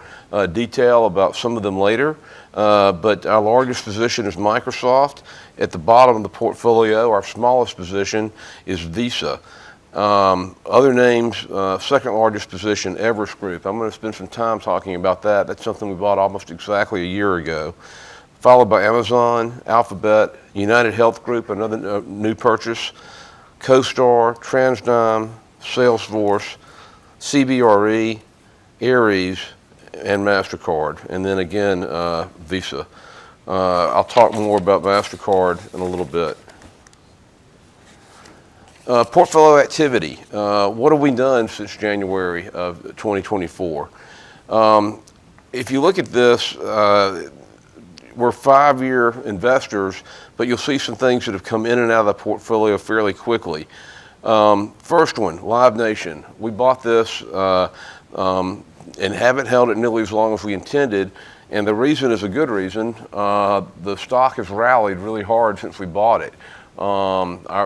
detail about some of them later. But our largest position is Microsoft. At the bottom of the portfolio, our smallest position is Visa. Other names, second largest position, Everest Group. I'm going to spend some time talking about that. That's something we bought almost exactly a year ago. Followed by Amazon, Alphabet, United Health Group, another new purchase, CoStar, TransDigm, Salesforce, CBRE, Ares, and MasterCard. And then again, Visa. I'll talk more about MasterCard in a little bit. Portfolio activity. What have we done since January of 2024? If you look at this, we're 5-year investors, but you'll see some things that have come in and out of the portfolio fairly quickly. First one, Live Nation. We bought this and haven't held it nearly as long as we intended, and the reason is a good reason. The stock has rallied really hard since we bought it.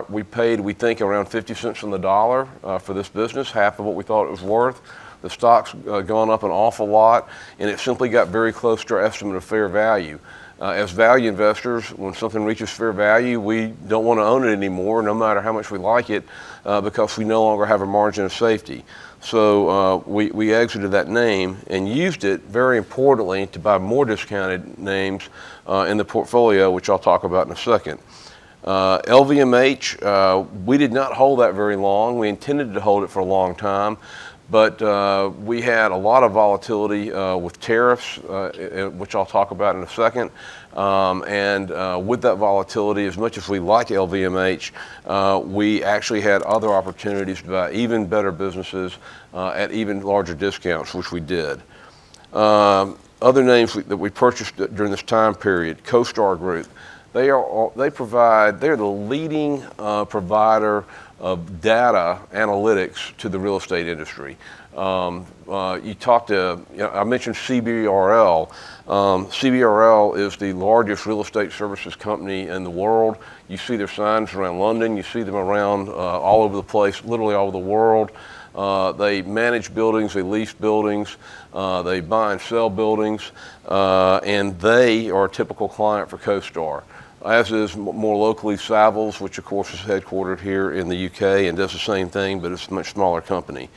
We paid, we think, around 50 cents on the dollar for this business, half of what we thought it was worth. The stock's gone up an awful lot, and it simply got very close to our estimate of fair value. As value investors, when something reaches fair value, we don't want to own it anymore, no matter how much we like it, because we no longer have a margin of safety. So we exited that name and used it, very importantly, to buy more discounted names in the portfolio, which I'll talk about in a second. LVMH, we did not hold that very long. We intended to hold it for a long time, but we had a lot of volatility with tariffs, which I'll talk about in a second. With that volatility, as much as we like LVMH, we actually had other opportunities to buy even better businesses at even larger discounts, which we did. Other names that we purchased during this time period, CoStar Group. They're the leading provider of data analytics to the real estate industry. You talk to, I mentioned CBRL. CBRL is the largest real estate services company in the world. You see their signs around London. You see them around all over the place, literally all over the world. They manage buildings, they lease buildings, they buy and sell buildings, and they are a typical client for CoStar. As is more locally Savills, which of course is headquartered here in the UK and does the same thing, but it's a much smaller company.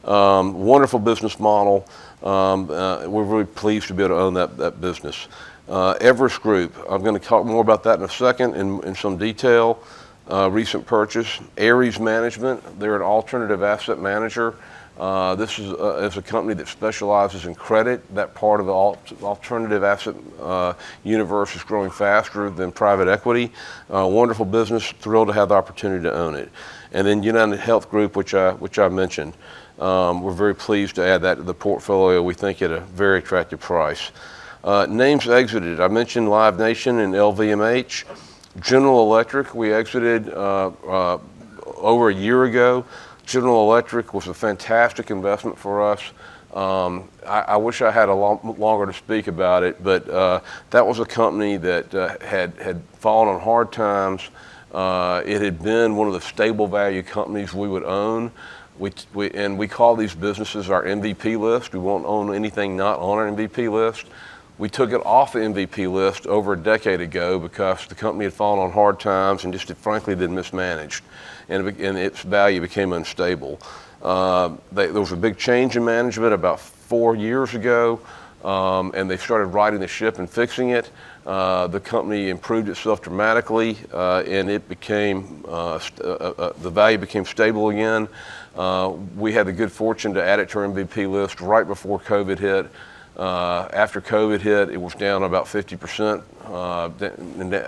Wonderful business model. We're really pleased to be able to own that business. Everest Group, I'm going to talk more about that in a second in some detail. Recent purchase. Ares Management, they're an alternative asset manager. This is a company that specializes in credit. That part of the alternative asset universe is growing faster than private equity. Wonderful business, thrilled to have the opportunity to own it. And then United Health Group, which I mentioned. We're very pleased to add that to the portfolio, we think at a very attractive price. Names exited, I mentioned Live Nation and LVMH. General Electric, we exited over a year ago. General Electric was a fantastic investment for us. I wish I had a longer to speak about it, but that was a company that had fallen on hard times. It had been one of the stable value companies we would own. We call these businesses our MVP list. We won't own anything not on our MVP list. We took it off the MVP list over a decade ago because the company had fallen on hard times and just frankly been mismanaged, and its value became unstable. There was a big change in management about 4 years ago, and they started righting the ship and fixing it. The company improved itself dramatically, and it became the value became stable again. We had the good fortune to add it to our MVP list right before COVID hit. After COVID hit, it was down about 50%,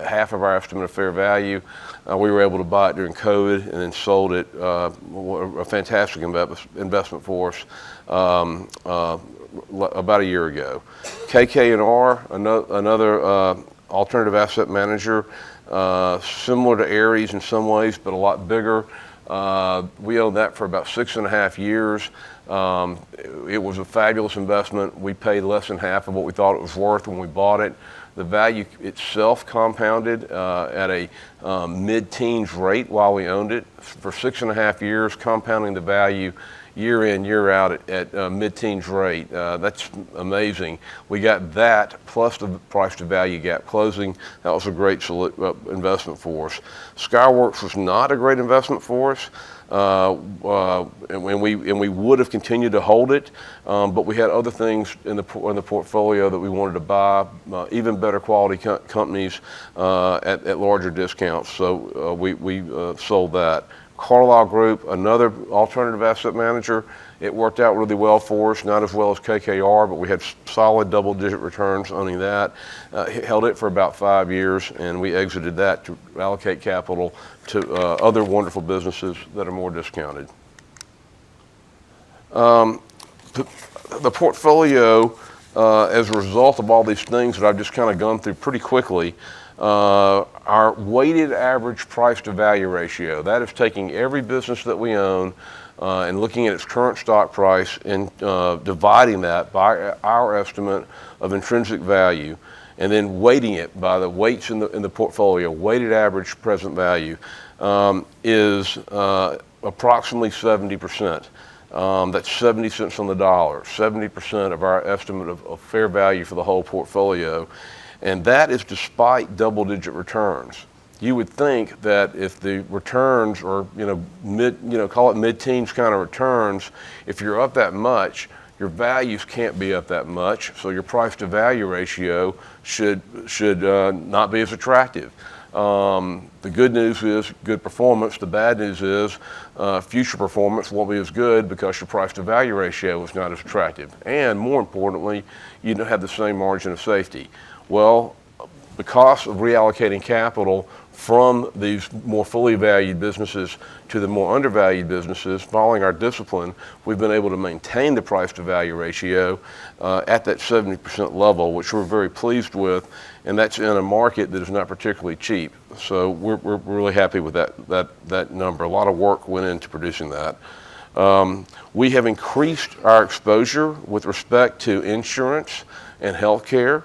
half of our estimate of fair value. We were able to buy it during COVID and then sold it. A fantastic investment for us about a year ago. KK&R, another alternative asset manager, similar to Ares in some ways, but a lot bigger. We owned that for about 6.5 years. It was a fabulous investment. We paid less than half of what we thought it was worth when we bought it. The value itself compounded at a mid-teens rate while we owned it. For 6.5 years, compounding the value year in, year out at mid-teens rate. That's amazing. We got that plus the price to value gap closing. That was a great investment for us. Skyworks was not a great investment for us. And we would have continued to hold it, but we had other things in the portfolio that we wanted to buy, even better quality companies at larger discounts. So we sold that. Carlyle Group, another alternative asset manager. It worked out really well for us, not as well as KKR, but we had solid double-digit returns owning that. Held it for about 5 years, and we exited that to allocate capital to other wonderful businesses that are more discounted. The portfolio, as a result of all these things that I've just kind of gone through pretty quickly, our weighted average price to value ratio, that is taking every business that we own and looking at its current stock price and dividing that by our estimate of intrinsic value, and then weighting it by the weights in the portfolio, weighted average present value, is approximately 70%. That's 70 cents on the dollar, 70% of our estimate of fair value for the whole portfolio. And that is despite double-digit returns. you would think that if the returns are, call it mid-teens kind of returns, if you're up that much, your values can't be up that much, so your price to value ratio should not be as attractive. The good news is good performance. The bad news is future performance won't be as good because your price to value ratio is not as attractive. And more importantly, you don't have the same margin of safety. Well, because of reallocating capital from these more fully valued businesses to the more undervalued businesses, following our discipline, we've been able to maintain the price to value ratio at that 70% level, which we're very pleased with, and that's in a market that is not particularly cheap. So we're really happy with that number. A lot of work went into producing that. We have increased our exposure with respect to insurance and healthcare.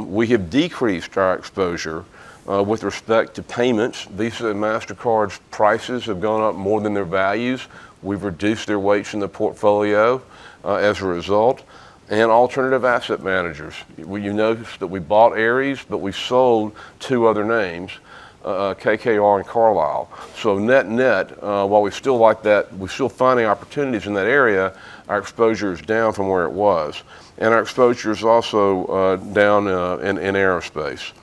We have decreased our exposure with respect to payments. Visa and MasterCard's prices have gone up more than their values. We've reduced their weights in the portfolio as a result. And alternative asset managers. You notice that we bought Ares, but we sold two other names, KKR and Carlyle. So net, while we still like that, we're still finding opportunities in that area, our exposure is down from where it was. And our exposure is also down in aerospace.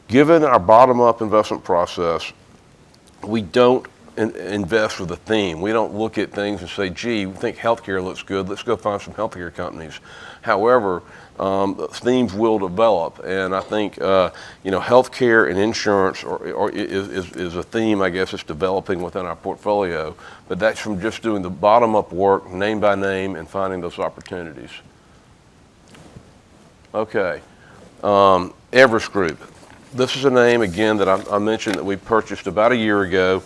Given our bottom-up investment process, we don't invest with a theme. We don't look at things and say, gee, we think healthcare looks good, let's go find some healthcare companies. However, themes will develop, and I think healthcare and insurance is a theme, I guess, that's developing within our portfolio, but that's from just doing the bottom-up work, name by name, and finding those opportunities. Okay. Everest Group. This is a name, again, that I mentioned that we purchased about a year ago.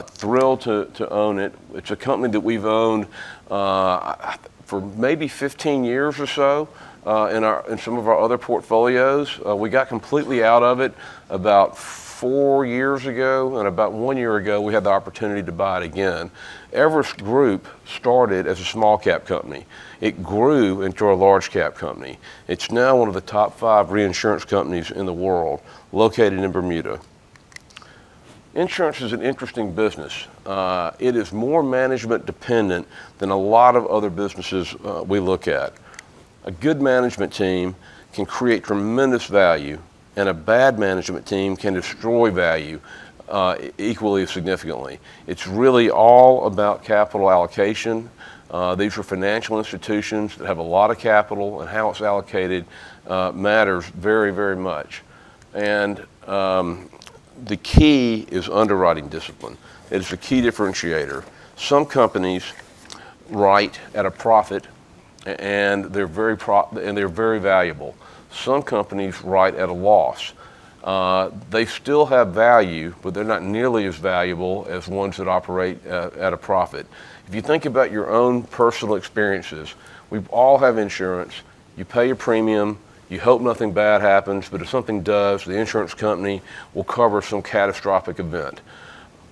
Thrilled to own it. It's a company that we've owned for maybe 15 years or so in some of our other portfolios. We got completely out of it about 4 years ago, and about 1 year ago we had the opportunity to buy it again. Everest Group started as a small cap company. It grew into a large cap company. It's now one of the top 5 reinsurance companies in the world, located in Bermuda. Insurance is an interesting business. It is more management dependent than a lot of other businesses we look at. A good management team can create tremendous value, and a bad management team can destroy value equally significantly. It's really all about capital allocation. These are financial institutions that have a lot of capital, and how it's allocated matters very, very much. And the key is underwriting discipline. It is a key differentiator. Some companies write at a profit, and they're very valuable. Some companies write at a loss. They still have value, but they're not nearly as valuable as ones that operate at a profit. If you think about your own personal experiences, we all have insurance. You pay your premium. You hope nothing bad happens, but if something does, the insurance company will cover some catastrophic event.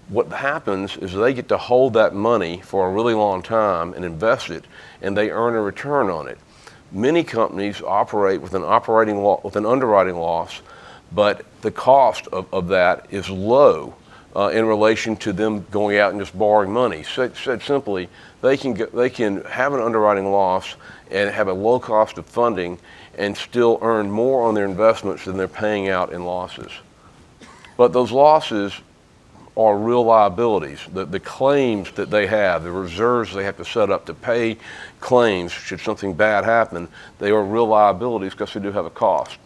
What happens is they get to hold that money for a really long time and invest it, and they earn a return on it. Many companies operate with an underwriting loss, but the cost of that is low in relation to them going out and just borrowing money. Said simply, they can have an underwriting loss and have a low cost of funding and still earn more on their investments than they're paying out in losses. But those losses are real liabilities. The claims that they have, the reserves they have to set up to pay claims should something bad happen, they are real liabilities because they do have a cost.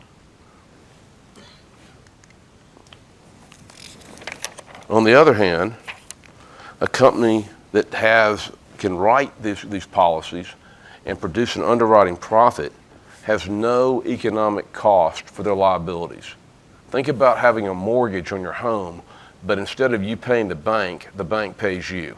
On the other hand, a company that can write these policies and produce an underwriting profit has no economic cost for their liabilities. Think about having a mortgage on your home, but instead of you paying the bank pays you.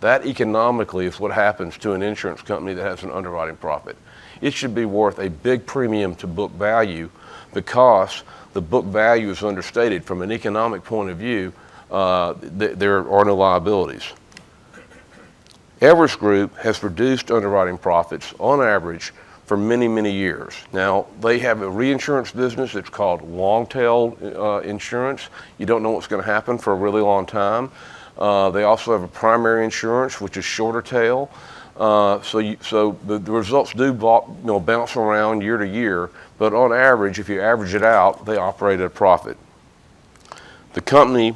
That economically is what happens to an insurance company that has an underwriting profit. It should be worth a big premium to book value because the book value is understated. From an economic point of view, there are no liabilities. Everest Group has reduced underwriting profits on average for many, many years. Now, they have a reinsurance business that's called long-tail insurance. You don't know what's going to happen for a really long time. They also have a primary insurance, which is shorter tail. So the results do bounce around year to year, but on average, if you average it out, they operate at a profit. The company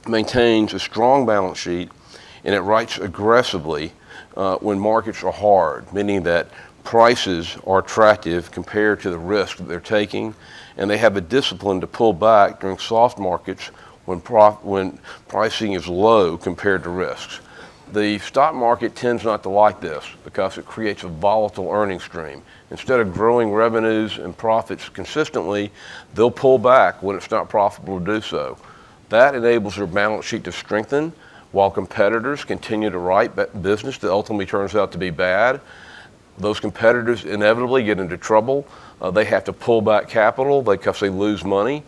maintains a strong balance sheet, and it writes aggressively when markets are hard, meaning that prices are attractive compared to the risk that they're taking, and they have a discipline to pull back during soft markets when pricing is low compared to risks. The stock market tends not to like this because it creates a volatile earning stream. Instead of growing revenues and profits consistently, they'll pull back when it's not profitable to do so. That enables their balance sheet to strengthen while competitors continue to write business that ultimately turns out to be bad. Those competitors inevitably get into trouble. They have to pull back capital because they lose money.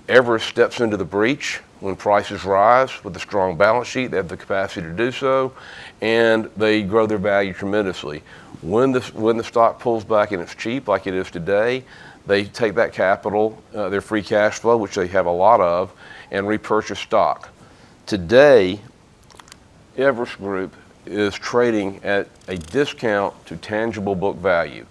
Everest steps into the breach when prices rise with a strong balance sheet. They have the capacity to do so, and they grow their value tremendously. When the stock pulls back and it's cheap, like it is today, they take that capital, their free cash flow, which they have a lot of, and repurchase stock. Today, Everest Group is trading at a discount to tangible book value.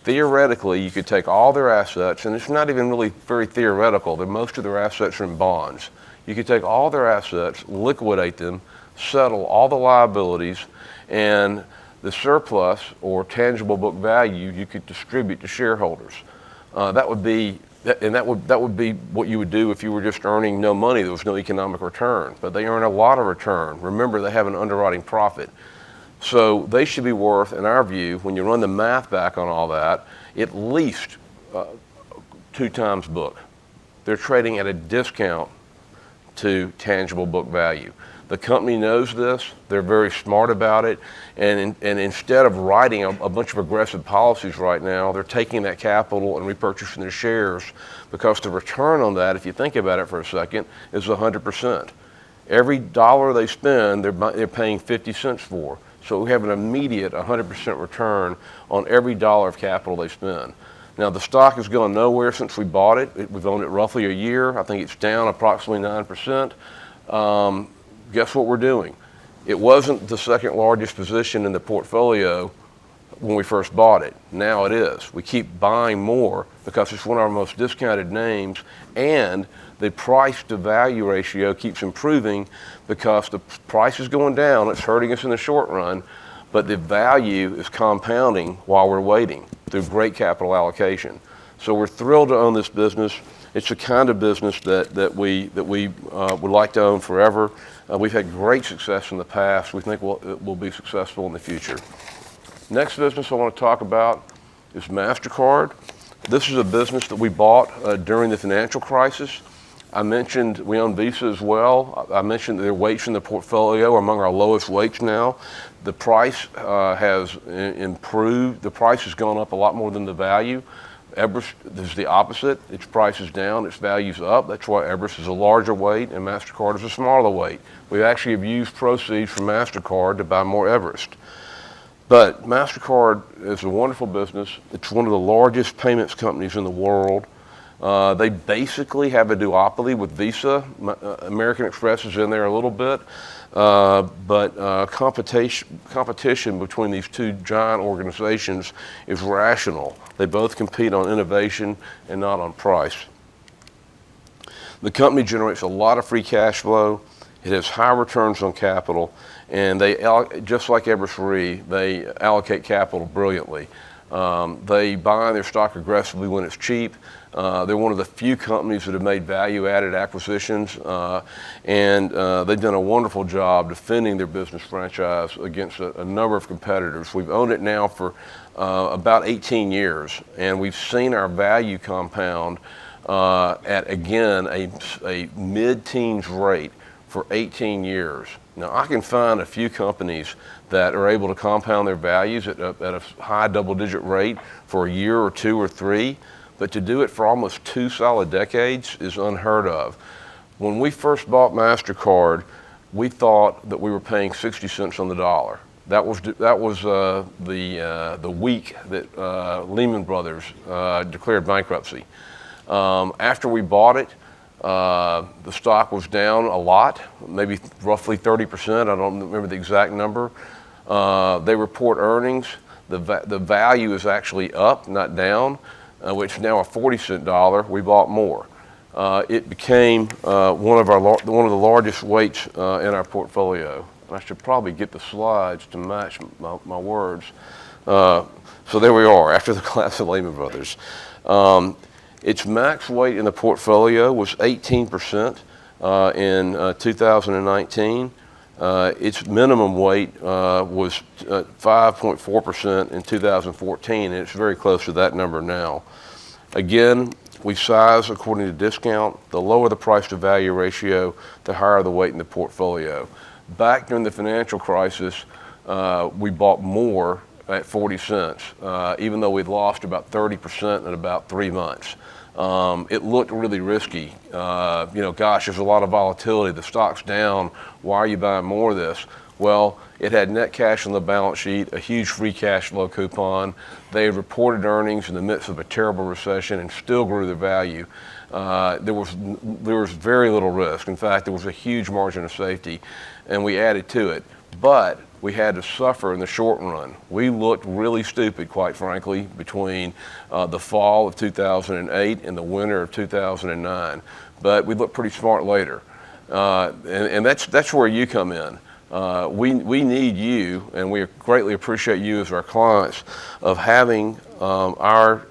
Theoretically, you could take all their assets, and it's not even really very theoretical, that most of their assets are in bonds. You could take all their assets, liquidate them, settle all the liabilities, and the surplus or tangible book value you could distribute to shareholders. That would be what you would do if you were just earning no money. There was no economic return, but they earn a lot of return. Remember, they have an underwriting profit. So they should be worth, in our view, when you run the math back on all that, at least 2 times book. They're trading at a discount to tangible book value. The company knows this. They're very smart about it. And instead of writing a bunch of aggressive policies right now, they're taking that capital and repurchasing their shares because the return on that, if you think about it for a second, is 100%. Every dollar they spend, they're paying 50 cents for. So we have an immediate 100% return on every dollar of capital they spend. Now, the stock has gone nowhere since we bought it. We've owned it roughly a year. I think it's down approximately 9%. Guess what we're doing? It wasn't the second largest position in the portfolio when we first bought it. Now it is. We keep buying more because it's one of our most discounted names, and the price to value ratio keeps improving because the price is going down. It's hurting us in the short run, but the value is compounding while we're waiting through great capital allocation. So we're thrilled to own this business. It's the kind of business that we would like to own forever. We've had great success in the past. We think it will be successful in the future. Next business I want to talk about is MasterCard. This is a business that we bought during the financial crisis. I mentioned we own Visa as well. I mentioned their weights in the portfolio are among our lowest weights now. The price has improved. The price has gone up a lot more than the value. Everest is the opposite. Its price is down, its value's up. That's why Everest is a larger weight and MasterCard is a smaller weight. We actually have used proceeds from MasterCard to buy more Everest. But MasterCard is a wonderful business. It's one of the largest payments companies in the world. They basically have a duopoly with Visa. American Express is in there a little bit. But competition between these two giant organizations is rational. They both compete on innovation and not on price. The company generates a lot of free cash flow. It has high returns on capital, and they, just like Everest Re, they allocate capital brilliantly. They buy their stock aggressively when it's cheap. They're one of the few companies that have made value-added acquisitions, and they've done a wonderful job defending their business franchise against a number of competitors. We've owned it now for about 18 years, and we've seen our value compound at, again, a mid-teens rate for 18 years. Now, I can find a few companies that are able to compound their values at a high double-digit rate for a year or 2 or 3, but to do it for almost 2 solid decades is unheard of. When we first bought MasterCard, we thought that we were paying 60 cents on the dollar. That was the week that Lehman Brothers declared bankruptcy. After we bought it, the stock was down a lot, maybe roughly 30%. I don't remember the exact number. They report earnings. The value is actually up, not down, which is now a 40-cent dollar. We bought more. It became one of the largest weights in our portfolio. I should probably get the slides to match my words. So there we are after the collapse of Lehman Brothers. Its max weight in the portfolio was 18% in 2019. Its minimum weight was 5.4% in 2014, and it's very close to that number now. Again, we size according to discount. The lower the price to value ratio, the higher the weight in the portfolio. Back during the financial crisis, we bought more at 40 cents, even though we'd lost about 30% in about 3 months. It looked really risky. Gosh, there's a lot of volatility. The stock's down. Why are you buying more of this? Well, it had net cash on the balance sheet, a huge free cash flow coupon. They had reported earnings in the midst of a terrible recession and still grew their value. There was very little risk. In fact, there was a huge margin of safety, and we added to it. But we had to suffer in the short run. We looked really stupid, quite frankly, between the fall of 2008 and the winter of 2009. But we looked pretty smart later. And that's where you come in. We need you, and we greatly appreciate you as our clients, of having our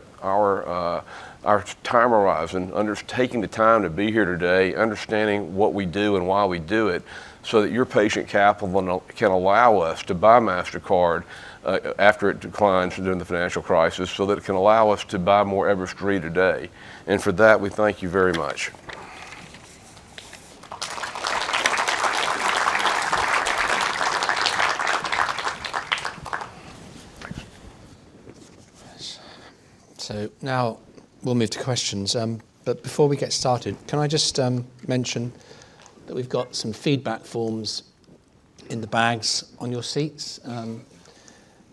time horizon, taking the time to be here today, understanding what we do and why we do it, so that your patient capital can allow us to buy MasterCard after it declines during the financial crisis, so that it can allow us to buy more Everest Re today. And for that, we thank you very much. So now we'll move to questions. But before we get started, can I just mention that we've got some feedback forms in the bags on your seats.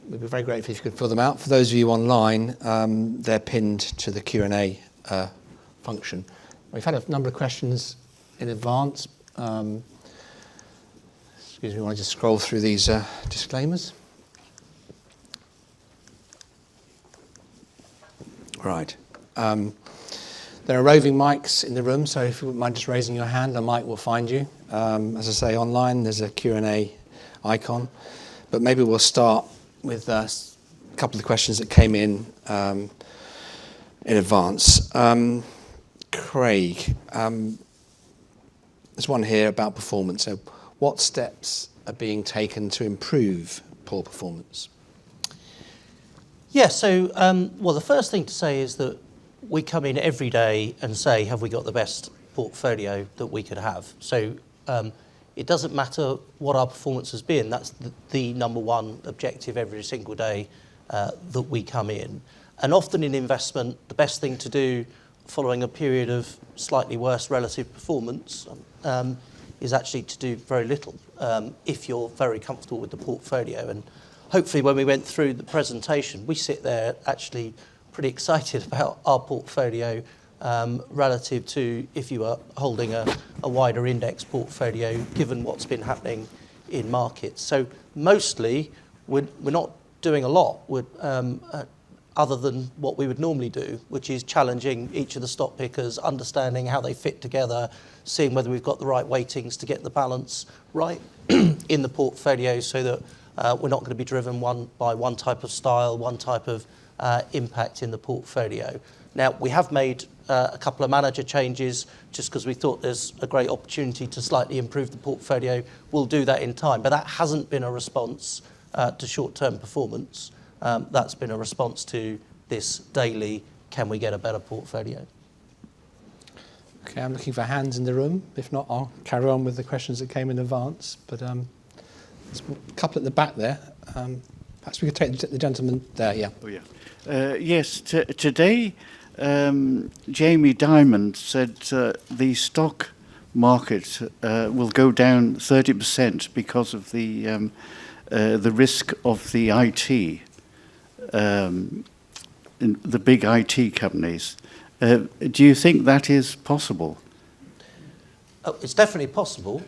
We'd be very grateful if you could fill them out. For those of you online, they're pinned to the Q&A function. We've had a number of questions in advance. Excuse me, I want to just scroll through these disclaimers. Right. There are roving mics in the room, so if you wouldn't mind just raising your hand, a mic will find you. As I say, online there's a Q&A icon. But maybe we'll start with a couple of the questions that came in advance. Craig, there's one here about performance. So what steps are being taken to improve poor performance? Yeah, so, well, the first thing to say is that we come in every day and say, have we got the best portfolio that we could have? So it doesn't matter what our performance has been. That's the number one objective every single day that we come in. And often in investment, the best thing to do following a period of slightly worse relative performance is actually to do very little if you're very comfortable with the portfolio. And hopefully when we went through the presentation, we sit there actually pretty excited about our portfolio relative to if you were holding a wider index portfolio, given what's been happening in markets. So mostly we're not doing a lot other than what we would normally do, which is challenging each of the stock pickers, understanding how they fit together, seeing whether we've got the right weightings to get the balance right in the portfolio, so that we're not going to be driven by one type of style, one type of impact in the portfolio. Now, we have made a couple of manager changes just because we thought there's a great opportunity to slightly improve the portfolio. We'll do that in time, but that hasn't been a response to short-term performance. That's been a response to this daily, can we get a better portfolio? Okay, I'm looking for hands in the room. If not, I'll carry on with the questions that came in advance. But there's a couple at the back there. Perhaps we could take the gentleman there, yeah. Oh, yeah. Yes, today Jamie Dimon said the stock market will go down 30% because of the the risk of the IT, the big IT companies. Do you think that is possible? Oh, it's definitely possible.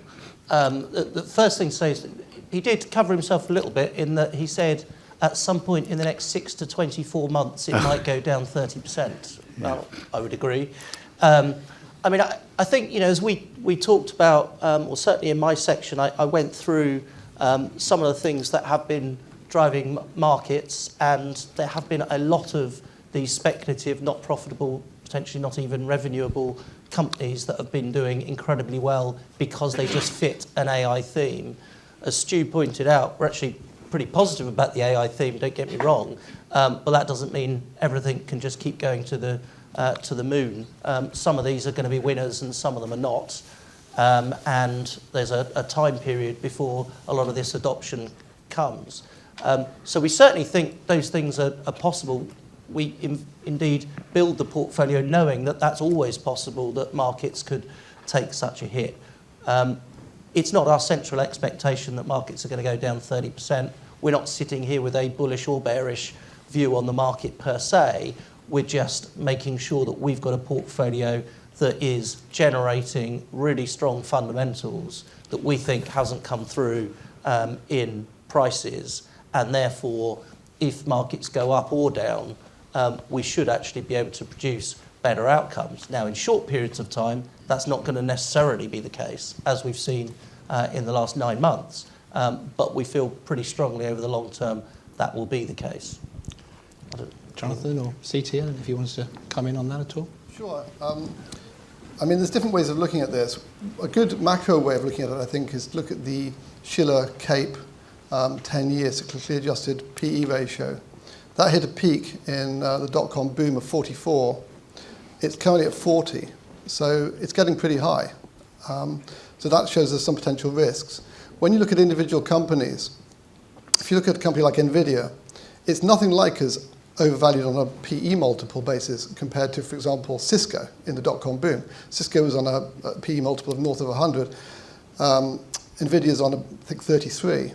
The first thing to say is he did cover himself a little bit in that he said at some point in the next 6 to 24 months it might go down 30%. Well, I would agree. I mean, I think, you know, as we talked about, or certainly in my section, I went through some of the things that have been driving markets, and there have been a lot of these speculative, not profitable, potentially not even revenuable companies that have been doing incredibly well because they just fit an AI theme. As Stu pointed out, we're actually pretty positive about the AI theme, don't get me wrong, but that doesn't mean everything can just keep going to the moon. Some of these are going to be winners and some of them are not. And there's a time period before a lot of this adoption comes. So we certainly think those things are possible. We indeed build the portfolio knowing that that's always possible, that markets could take such a hit. It's not our central expectation that markets are going to go down 30%. We're not sitting here with a bullish or bearish view on the market per se. We're just making sure that we've got a portfolio that is generating really strong fundamentals that we think hasn't come through in prices, and therefore if markets go up or down, we should actually be able to produce better outcomes. Now, in short periods of time, that's not going to necessarily be the case, as we've seen in the last 9 months, but we feel pretty strongly over the long term that will be the case. Jonathan or CT, if he wants to come in on that at all? Sure. I mean, there's different ways of looking at this. A good macro way of looking at it, I think, is look at the Shiller CAPE 10-year cyclically adjusted PE ratio. That hit a peak in the dot-com boom of 44. It's currently at 40, so it's getting pretty high. So that shows us some potential risks. When you look at individual companies, if you look at a company like NVIDIA, it's nothing like as overvalued on a PE multiple basis compared to, for example, Cisco in the dot-com boom. Cisco was on a PE multiple of north of 100. NVIDIA's on, I think, 33.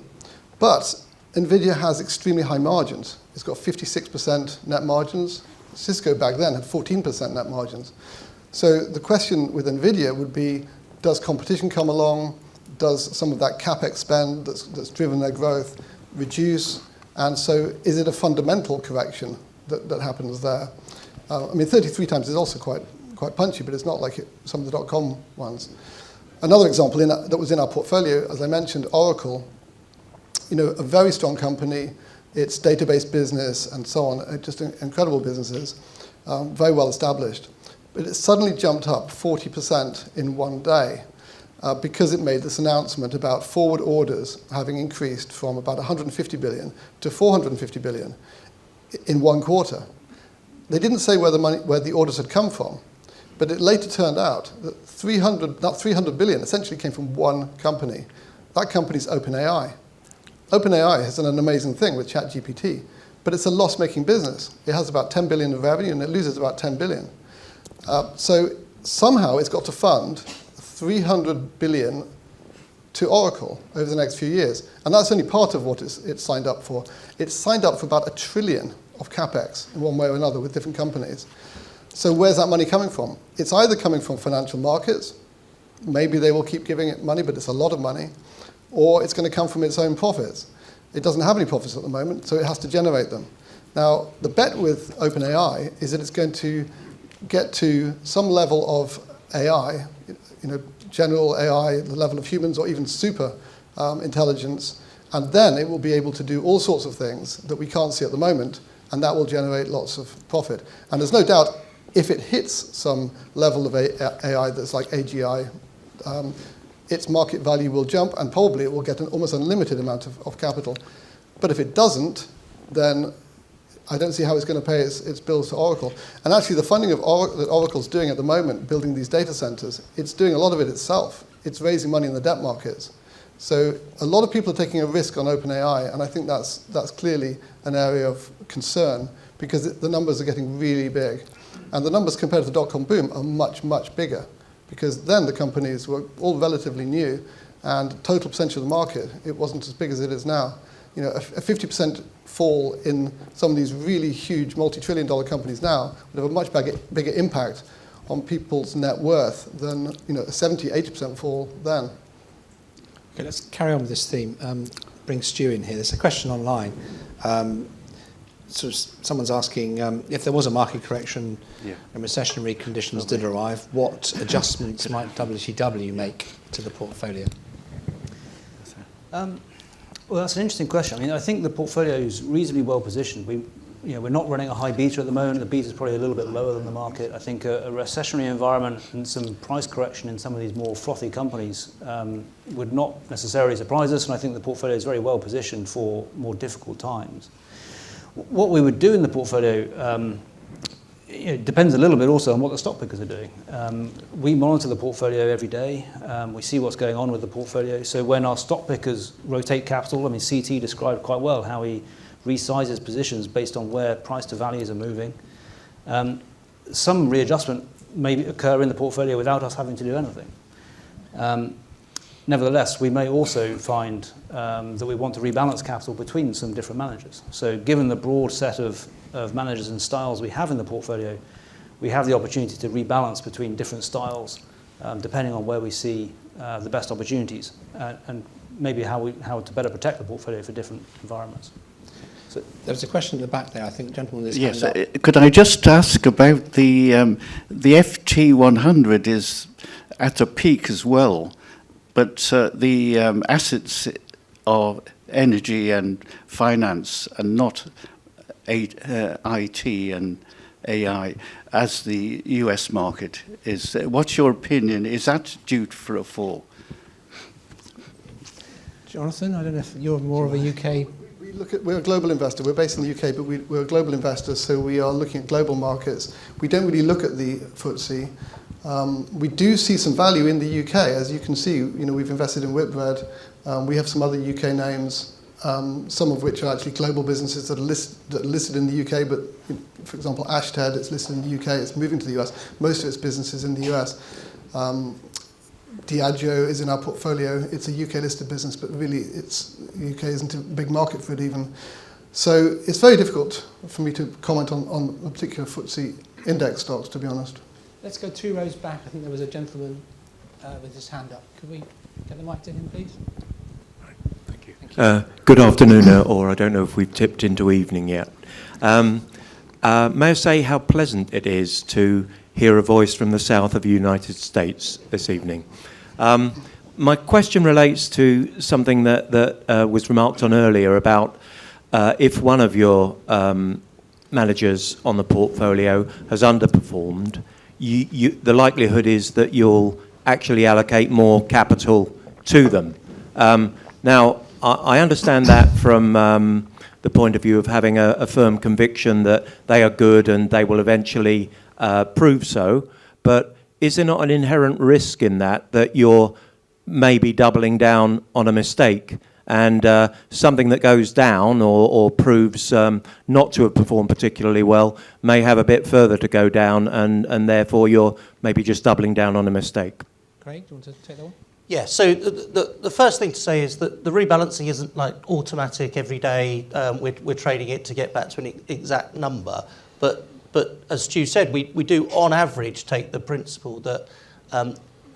But NVIDIA has extremely high margins. It's got 56% net margins. Cisco back then had 14% net margins. So the question with NVIDIA would be, does competition come along? Does some of that CapEx spend that's driven their growth reduce? And so is it a fundamental correction that happens there? I mean, 33 times is also quite punchy, but it's not like some of the dot-com ones. Another example that was in our portfolio, as I mentioned, Oracle, you know, a very strong company, its database business and so on, just incredible businesses, very well established. But it suddenly jumped up 40% in one day because it made this announcement about forward orders having increased from about 150 billion to 450 billion in one quarter. They didn't say where the orders had come from, but it later turned out that 300 billion essentially came from one company. That company's OpenAI. OpenAI has done an amazing thing with ChatGPT, but it's a loss-making business. It has about 10 billion of revenue and it loses about 10 billion. So somehow it's got to fund 300 billion to Oracle over the next few years. And that's only part of what it's signed up for. It's signed up for about $1 trillion of CapEx in one way or another with different companies. So where's that money coming from? It's either coming from financial markets. Maybe they will keep giving it money, but it's a lot of money. Or it's going to come from its own profits. It doesn't have any profits at the moment, so it has to generate them. Now, the bet with OpenAI is that it's going to get to some level of AI, you know, general AI, the level of humans, or even super intelligence, and then it will be able to do all sorts of things that we can't see at the moment, and that will generate lots of profit. And there's no doubt, if it hits some level of AI that's like AGI, its market value will jump, and probably it will get an almost unlimited amount of capital. But if it doesn't, then I don't see how it's going to pay its bills to Oracle. And actually, the funding that Oracle's doing at the moment, building these data centers, it's doing a lot of it itself. It's raising money in the debt markets. So a lot of people are taking a risk on OpenAI, and I think that's clearly an area of concern because the numbers are getting really big. And the numbers compared to the dot-com boom are much, much bigger because then the companies were all relatively new and total percentage of the market, it wasn't as big as it is now. a 50% fall in some of these really huge multi-trillion-dollar companies now would have a much bigger impact on people's net worth than a 70, 80% fall then. Okay, let's carry on with this theme. Bring Stu in here. There's a question online. Someone's asking if there was a market correction and recessionary conditions did arrive, what adjustments might WTW make to the portfolio? Well, that's an interesting question. I mean, I think the portfolio is reasonably well positioned. We're not running a high beta at the moment. The beta is probably a little bit lower than the market. I think a recessionary environment and some price correction in some of these more frothy companies would not necessarily surprise us, and I think the portfolio is very well positioned for more difficult times. What we would do in the portfolio it depends a little bit also on what the stock pickers are doing. We monitor the portfolio every day. We see what's going on with the portfolio. So when our stock pickers rotate capital, I mean, CT described quite well how he resizes positions based on where price to values are moving. Some readjustment may occur in the portfolio without us having to do anything. Nevertheless, we may also find that we want to rebalance capital between some different managers. So given the broad set of managers and styles we have in the portfolio, we have the opportunity to rebalance between different styles depending on where we see the best opportunities and maybe how to better protect the portfolio for different environments. So there was a question at the back there, I think, gentleman. Yes, could I just ask about the FT100 is at a peak as well, but the assets are energy and finance and not IT and AI as the US market is. What's your opinion? Is that due for a fall? Jonathan, I don't know if you're more of a UK... We're a global investor. We're based in the UK, but we're a global investor, so we are looking at global markets. We don't really look at the FTSE. We do see some value in the UK, as you can see. We've invested in Whitbread. We have some other UK names, some of which are actually global businesses that are listed in the UK. But, for example, Ashtead, it's listed in the UK. It's moving to the US. Most of its business is in the US. Diageo is in our portfolio. It's a UK-listed business, but really the UK isn't a big market for it even. So it's very difficult for me to comment on a particular FTSE index stocks, to be honest. Let's go 2 rows back. I think there was a gentleman with his hand up. Could we get the mic to him, please? Thank you. Good afternoon, or I don't know if we've tipped into evening yet. May I say how pleasant it is to hear a voice from the south of the United States this evening. My question relates to something that was remarked on earlier about if one of your managers on the portfolio has underperformed, the likelihood is that you'll actually allocate more capital to them. Now, I understand that from the point of view of having a firm conviction that they are good and they will eventually prove so, but is there not an inherent risk in that you're maybe doubling down on a mistake and something that goes down or proves not to have performed particularly well may have a bit further to go down and therefore you're maybe just doubling down on a mistake? Craig, do you want to take that one? Yeah, so the first thing to say is that the rebalancing isn't like automatic every day. We're trading it to get back to an exact number. But as Stu said, we do on average take the principle that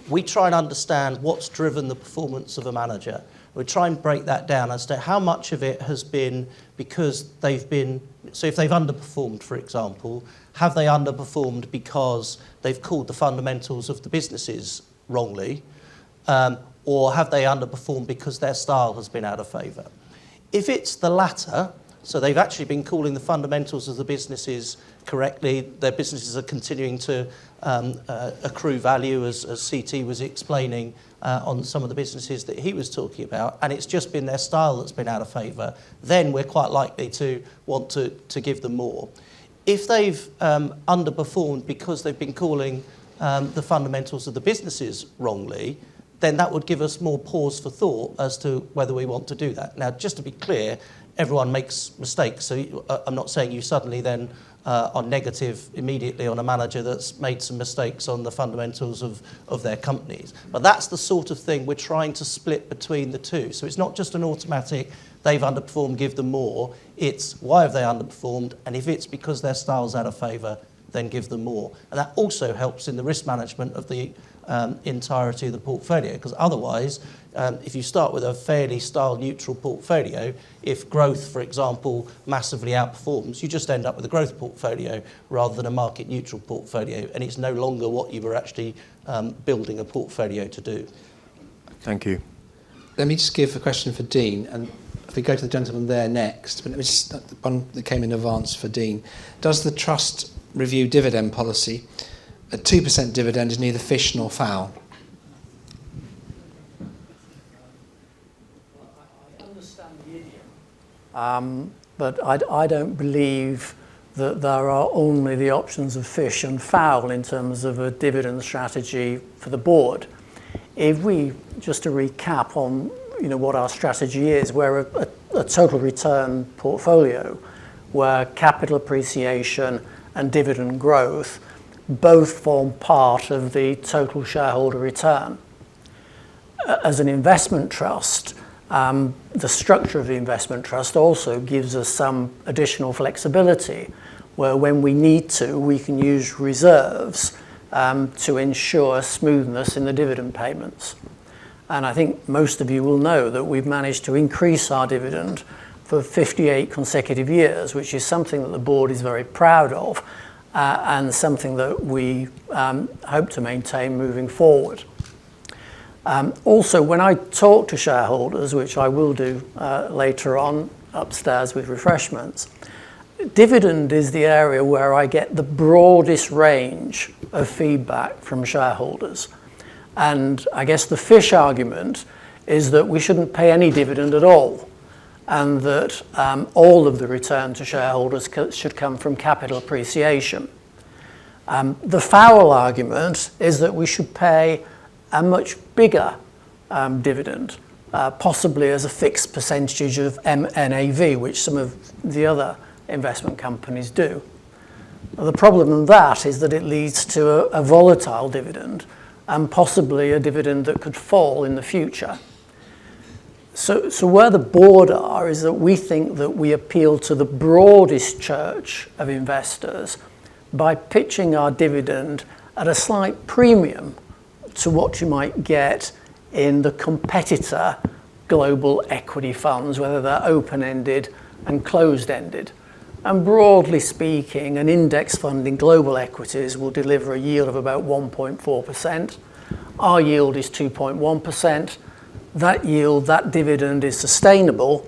we try and understand what's driven the performance of a manager. We try and break that down as to how much of it has been because they've been, so if they've underperformed, for example, have they underperformed because they've called the fundamentals of the businesses wrongly? Or have they underperformed because their style has been out of favour? If it's the latter, so they've actually been calling the fundamentals of the businesses correctly, their businesses are continuing to accrue value, as CT was explaining on some of the businesses that he was talking about, and it's just been their style that's been out of favour, then we're quite likely to want to give them more. If they've underperformed because they've been calling the fundamentals of the businesses wrongly, then that would give us more pause for thought as to whether we want to do that. Now, just to be clear, everyone makes mistakes, so I'm not saying you suddenly then are negative immediately on a manager that's made some mistakes on the fundamentals of their companies. But that's the sort of thing we're trying to split between the two. So it's not just an automatic they've underperformed, give them more. It's why have they underperformed, and if it's because their style's out of favour, then give them more. And that also helps in the risk management of the entirety of the portfolio, because otherwise, if you start with a fairly style-neutral portfolio, if growth, for example, massively outperforms, you just end up with a growth portfolio rather than a market-neutral portfolio, and it's no longer what you were actually building a portfolio to do. Thank you. Let me just give a question for Dean, and if we go to the gentleman there next, but let me just, the one that came in advance for Dean. Does the trust review dividend policy? A 2% dividend is neither fish nor fowl. I understand the idiom, but I don't believe that there are only the options of fish and fowl in terms of a dividend strategy for the board. If we, just to recap on what our strategy is, we're a total return portfolio where capital appreciation and dividend growth both form part of the total shareholder return. As an investment trust, the structure of the investment trust also gives us some additional flexibility where when we need to, we can use reserves to ensure smoothness in the dividend payments. And I think most of you will know that we've managed to increase our dividend for 58 consecutive years, which is something that the board is very proud of and something that we hope to maintain moving forward. Also, when I talk to shareholders, which I will do later on upstairs with refreshments, dividend is the area where I get the broadest range of feedback from shareholders. And I guess the fish argument is that we shouldn't pay any dividend at all, and that all of the return to shareholders should come from capital appreciation. The fowl argument is that we should pay a much bigger dividend, possibly as a fixed percentage of NAV, which some of the other investment companies do. The problem with that is that it leads to a volatile dividend and possibly a dividend that could fall in the future. So where the board are is that we think that we appeal to the broadest church of investors by pitching our dividend at a slight premium to what you might get in the competitor global equity funds, whether they're open-ended and closed-ended. And broadly speaking, an index fund in global equities will deliver a yield of about 1.4%. Our yield is 2.1%. That yield, that dividend is sustainable,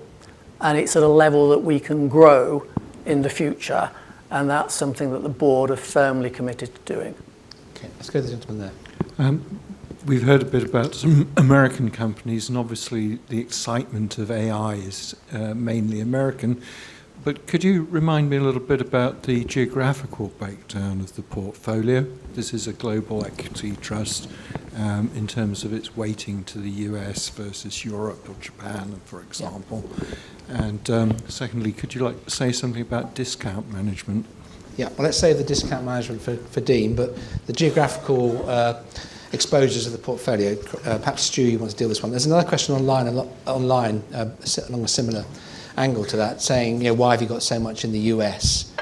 and it's at a level that we can grow in the future. And that's something that the board are firmly committed to doing. Okay, let's go to the gentleman there. We've heard a bit about some American companies, and obviously the excitement of AI is mainly American. But could you remind me a little bit about the geographical breakdown of the portfolio? This is a global equity trust in terms of its weighting to the US versus Europe or Japan, for example. Yeah. And secondly, could you say something about discount management? Yeah, well, let's save the discount management for Dean, but the geographical exposures of the portfolio, perhaps Stu, you want to deal with this one. There's another question online along a similar angle to that, saying, why have you got so much in the US?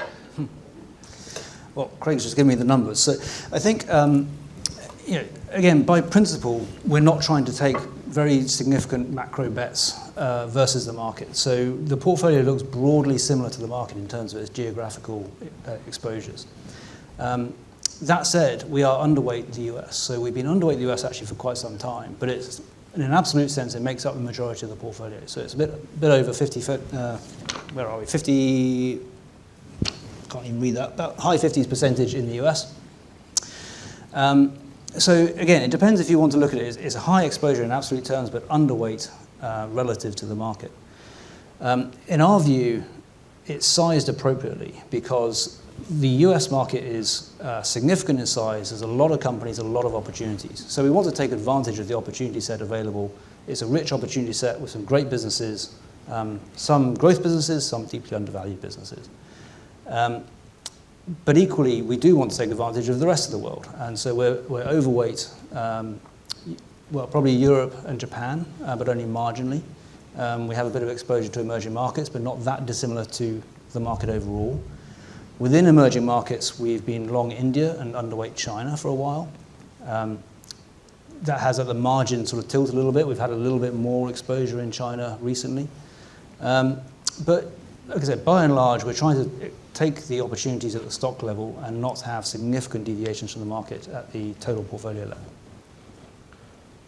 Well, Craig's just given me the numbers. So I think, again, by principle, we're not trying to take very significant macro bets versus the market. So the portfolio looks broadly similar to the market in terms of its geographical exposures. That said, we are underweight the US. So we've been underweight the US actually for quite some time, but it's, in an absolute sense, it makes up the majority of the portfolio. So it's a bit over 50, where are we? 50, can't even read that, about high 50s% in the US. So again, it depends if you want to look at it. It's a high exposure in absolute terms, but underweight relative to the market. In our view, it's sized appropriately because the US market is significant in size. There's a lot of companies, a lot of opportunities. So we want to take advantage of the opportunity set available. It's a rich opportunity set with some great businesses, some growth businesses, some deeply undervalued businesses. But equally, we do want to take advantage of the rest of the world. And so we're overweight, well, probably Europe and Japan, but only marginally. We have a bit of exposure to emerging markets, but not that dissimilar to the market overall. Within emerging markets, we've been long India and underweight China for a while. That has at the margin sort of tilted a little bit. We've had a little bit more exposure in China recently. But like I said, by and large, we're trying to take the opportunities at the stock level and not have significant deviations from the market at the total portfolio level.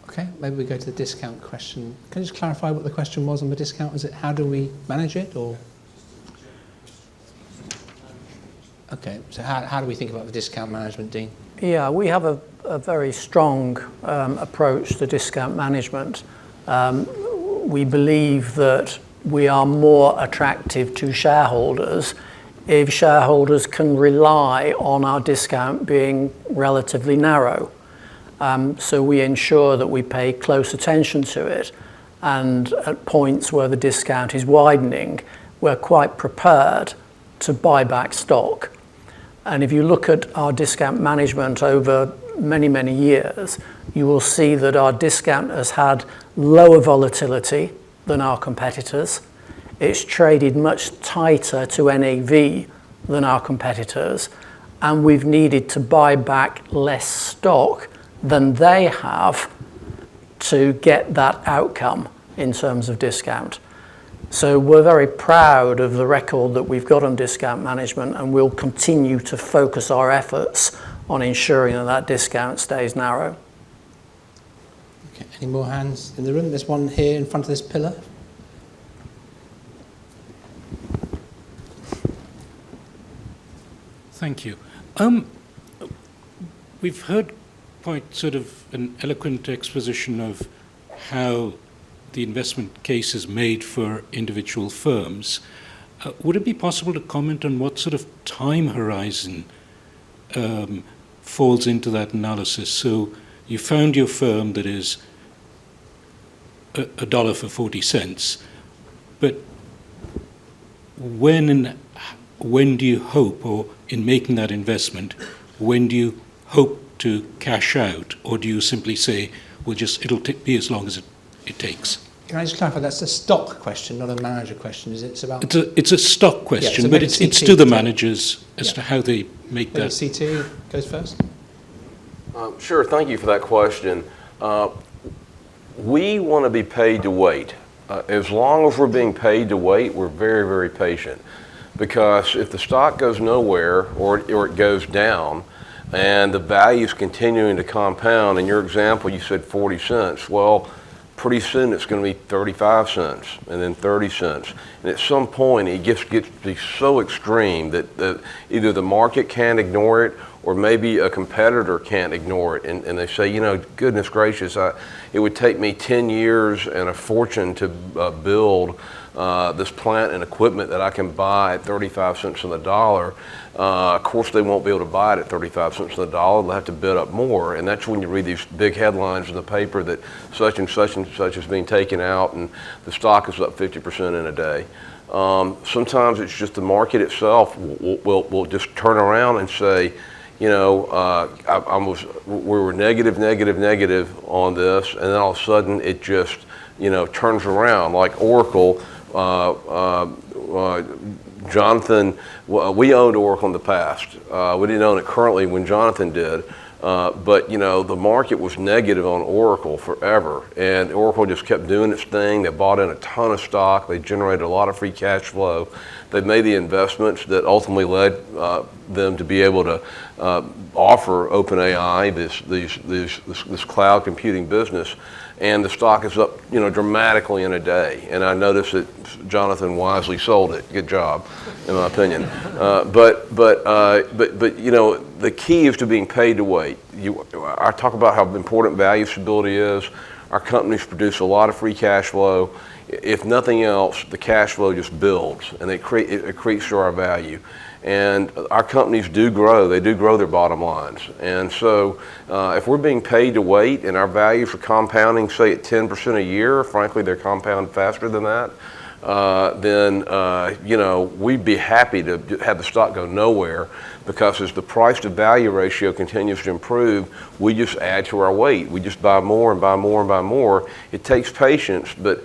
Okay, maybe we go to the discount question. Can you just clarify what the question was on the discount? Is it how do we manage it, or? Okay, so how do we think about the discount management, Dean? Yeah, we have a very strong approach to discount management. We believe that we are more attractive to shareholders if shareholders can rely on our discount being relatively narrow. So we ensure that we pay close attention to it, and at points where the discount is widening, we're quite prepared to buy back stock. And if you look at our discount management over many, many years, you will see that our discount has had lower volatility than our competitors. It's traded much tighter to NAV than our competitors, and we've needed to buy back less stock than they have to get that outcome in terms of discount. So we're very proud of the record that we've got on discount management, and we'll continue to focus our efforts on ensuring that that discount stays narrow. Okay, any more hands in the room? There's one here in front of this pillar. Thank you. We've heard quite sort of an eloquent exposition of how the investment case is made for individual firms. Would it be possible to comment on what sort of time horizon falls into that analysis? So you found your firm that is $1 for 40 cents, but when do you hope, or in making that investment, when do you hope to cash out, or do you simply say, well, it'll be as long as it takes? Can I just clarify, that's a stock question, not a manager question, is it? It's about... It's a stock question, yeah, but it's to the managers as to how they make that. CT goes first. Sure, thank you for that question. We want to be paid to wait. As long as we're being paid to wait, we're very, very patient. Because if the stock goes nowhere or it goes down and the value is continuing to compound, in your example you said 40 cents, well, pretty soon it's going to be 35 cents and then 30 cents. And at some point it gets to be so extreme that either the market can't ignore it or maybe a competitor can't ignore it. And they say, you know, goodness gracious, it would take me 10 years and a fortune to build this plant and equipment that I can buy at 35 cents on the dollar. Of course, they won't be able to buy it at 35 cents on the dollar. They'll have to bid up more. And that's when you read these big headlines in the paper that such and such is being taken out and the stock is up 50% in a day. Sometimes it's just the market itself will just turn around and say, you know, we were negative on this, and then all of a sudden it just, you know, turns around. Like Oracle, Jonathan, we owned Oracle in the past. We didn't own it currently when Jonathan did, but you know, the market was negative on Oracle forever, and Oracle just kept doing its thing. They bought in a ton of stock. They generated a lot of free cash flow. They made the investments that ultimately led them to be able to offer OpenAI, this cloud computing business. And the stock is up, you know, dramatically in a day. And I noticed that Jonathan wisely sold it. Good job, in my opinion. But you know, the key is to being paid to wait. I talk about how important value stability is. Our companies produce a lot of free cash flow. If nothing else, the cash flow just builds, and it accretes to our value. And our companies do grow. They do grow their bottom lines. And so if we're being paid to wait and our values are compounding, say, at 10% a year, frankly, they're compounded faster than that, then we'd be happy to have the stock go nowhere, because as the price to value ratio continues to improve, we just add to our weight. We just buy more and buy more and buy more. It takes patience, but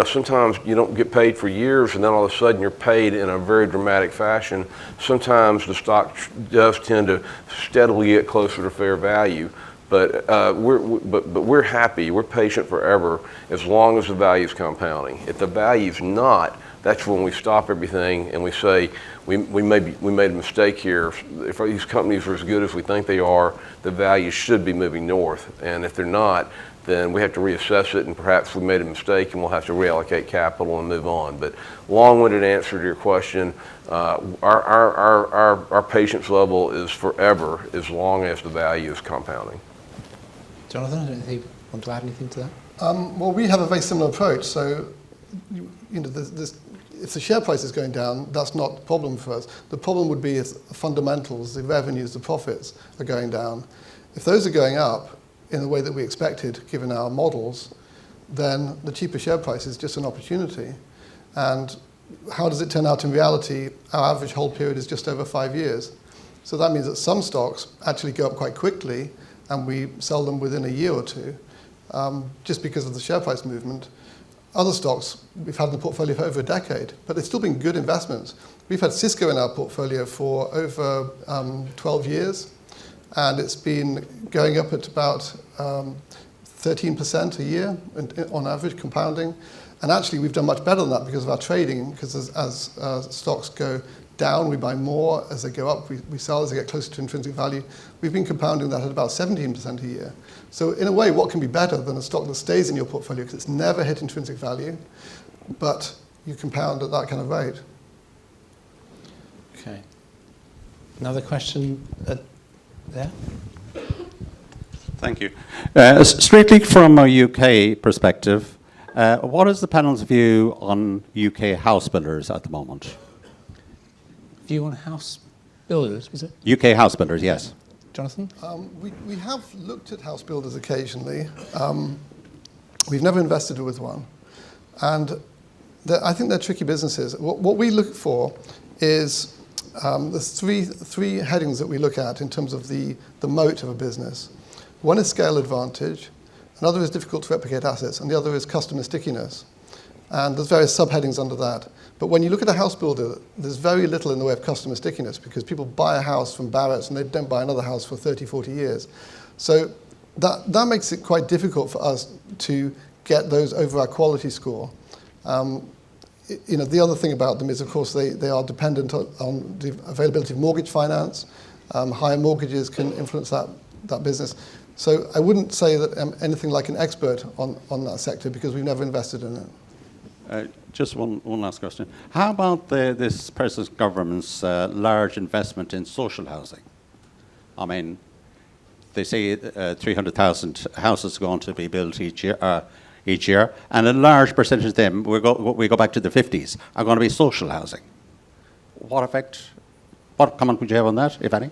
sometimes you don't get paid for years, and then all of a sudden you're paid in a very dramatic fashion. Sometimes the stock does tend to steadily get closer to fair value. But we're happy, we're patient forever as long as the value is compounding. If the value's not, that's when we stop everything and we say, we made a mistake here. If these companies are as good as we think they are, the value should be moving north. And if they're not, then we have to reassess it, and perhaps we made a mistake and we'll have to reallocate capital and move on. But long-winded answer to your question, our patience level is forever as long as the value is compounding. Jonathan, I don't know if you want to add anything to that? Well, we have a very similar approach. So, if the share price is going down, that's not a problem for us. The problem would be if the fundamentals, the revenues, the profits are going down. If those are going up in the way that we expected, given our models, then the cheaper share price is just an opportunity. And how does it turn out in reality? Our average hold period is just over 5 years. So that means that some stocks actually go up quite quickly, and we sell them within a year or two, just because of the share price movement. Other stocks we've had in the portfolio for over a decade, but they've still been good investments. We've had Cisco in our portfolio for over 12 years, and it's been going up at about 13% a year on average, compounding. And actually, we've done much better than that because of our trading, because as stocks go down, we buy more. As they go up, we sell. As they get closer to intrinsic value, we've been compounding that at about 17% a year. So in a way, what can be better than a stock that stays in your portfolio because it's never hit intrinsic value, but you compound at that kind of rate? Okay. Another question there? Thank you. Strictly from a UK perspective, what is the panel's view on UK house builders at the moment? View on house builders, was it? UK house builders, yes. Jonathan? We have looked at house builders occasionally. We've never invested with one. And I think they're tricky businesses. What we look for is there's three headings that we look at in terms of the moat of a business. One is scale advantage, another is difficult to replicate assets, and the other is customer stickiness. And there's various subheadings under that. But when you look at a house builder, there's very little in the way of customer stickiness, because people buy a house from Barratt's and they don't buy another house for 30, 40 years. So that makes it quite difficult for us to get those over our quality score. The other thing about them is, of course, they are dependent on the availability of mortgage finance. Higher mortgages can influence that business. So I wouldn't say that I'm anything like an expert on that sector, because we've never invested in it. Just one last question. How about this person's government's large investment in social housing? I mean, they say 300,000 houses are going to be built each year, and a large percentage of them, we go back to the 50s, are going to be social housing. What comment would you have on that, if any?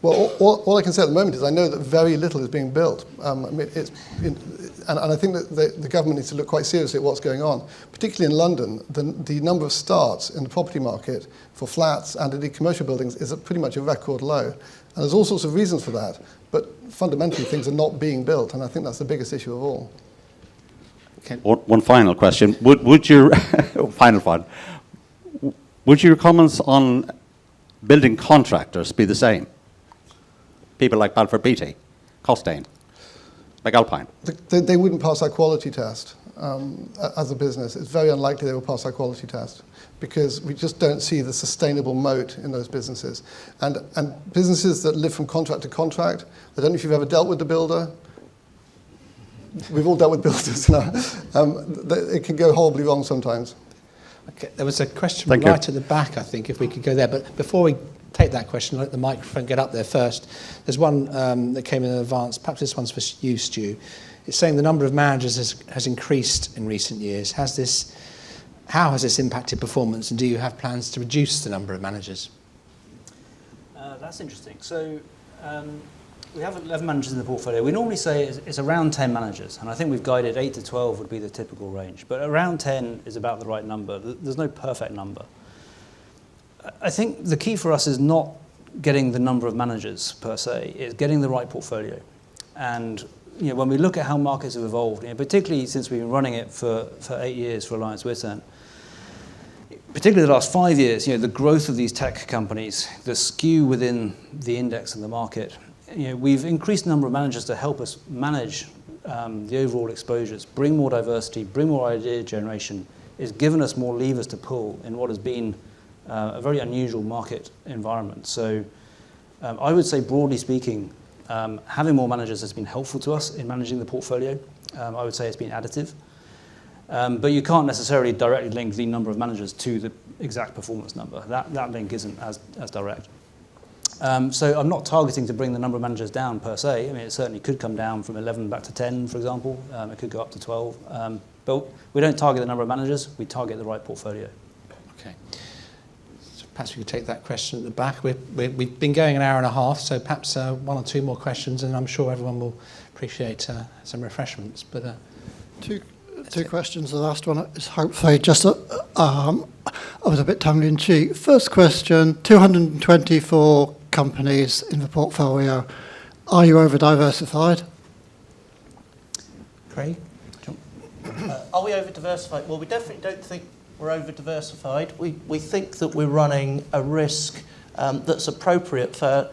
Well, all I can say at the moment is I know that very little is being built. And I think that the government needs to look quite seriously at what's going on. Particularly in London, the number of starts in the property market for flats and indeed commercial buildings is pretty much a record low. And there's all sorts of reasons for that. But fundamentally, things are not being built, and I think that's the biggest issue of all. Okay. One final question. Would your comments on building contractors be the same? People like Balfour Beatty, Costain, like Alpine. They wouldn't pass our quality test as a business. It's very unlikely they will pass our quality test, because we just don't see the sustainable moat in those businesses. And businesses that live from contract to contract, I don't know if you've ever dealt with the builder. We've all dealt with builders. It can go horribly wrong sometimes. Okay, there was a question right at the back, I think, if we could go there. But before we take that question, let the microphone get up there first. There's one that came in advance. Perhaps this one's for you, Stu. It's saying the number of managers has increased in recent years. How has this impacted performance, and do you have plans to reduce the number of managers? That's interesting. So We have 11 managers in the portfolio. We normally say it's around 10 managers, and I think we've guided 8 to 12 would be the typical range. But around 10 is about the right number. There's no perfect number. I think the key for us is not getting the number of managers per se, it's getting the right portfolio. And when we look at how markets have evolved, particularly since we've been running it for 8 years for Alliance Witan, particularly the last 5 years, the growth of these tech companies, the skew within the index and the market, we've increased the number of managers to help us manage the overall exposures, bring more diversity, bring more idea generation. It's given us more levers to pull in what has been a very unusual market environment. So I would say, broadly speaking, having more managers has been helpful to us in managing the portfolio. I would say it's been additive. But you can't necessarily directly link the number of managers to the exact performance number. That link isn't as direct. So I'm not targeting to bring the number of managers down per se. I mean, it certainly could come down from 11 back to 10, for example. It could go up to 12. But we don't target the number of managers. We target the right portfolio. Okay. So perhaps we could take that question at the back. We've been going an hour and a half, so perhaps 1 or 2 more questions, and I'm sure everyone will appreciate some refreshments. But Two questions. The last one is hopefully just I was a bit tongue-in-cheek. First question, 224 companies in the portfolio. Are you over-diversified? Craig? Are we over-diversified? Well, we definitely don't think we're over-diversified. We think that we're running a risk that's appropriate for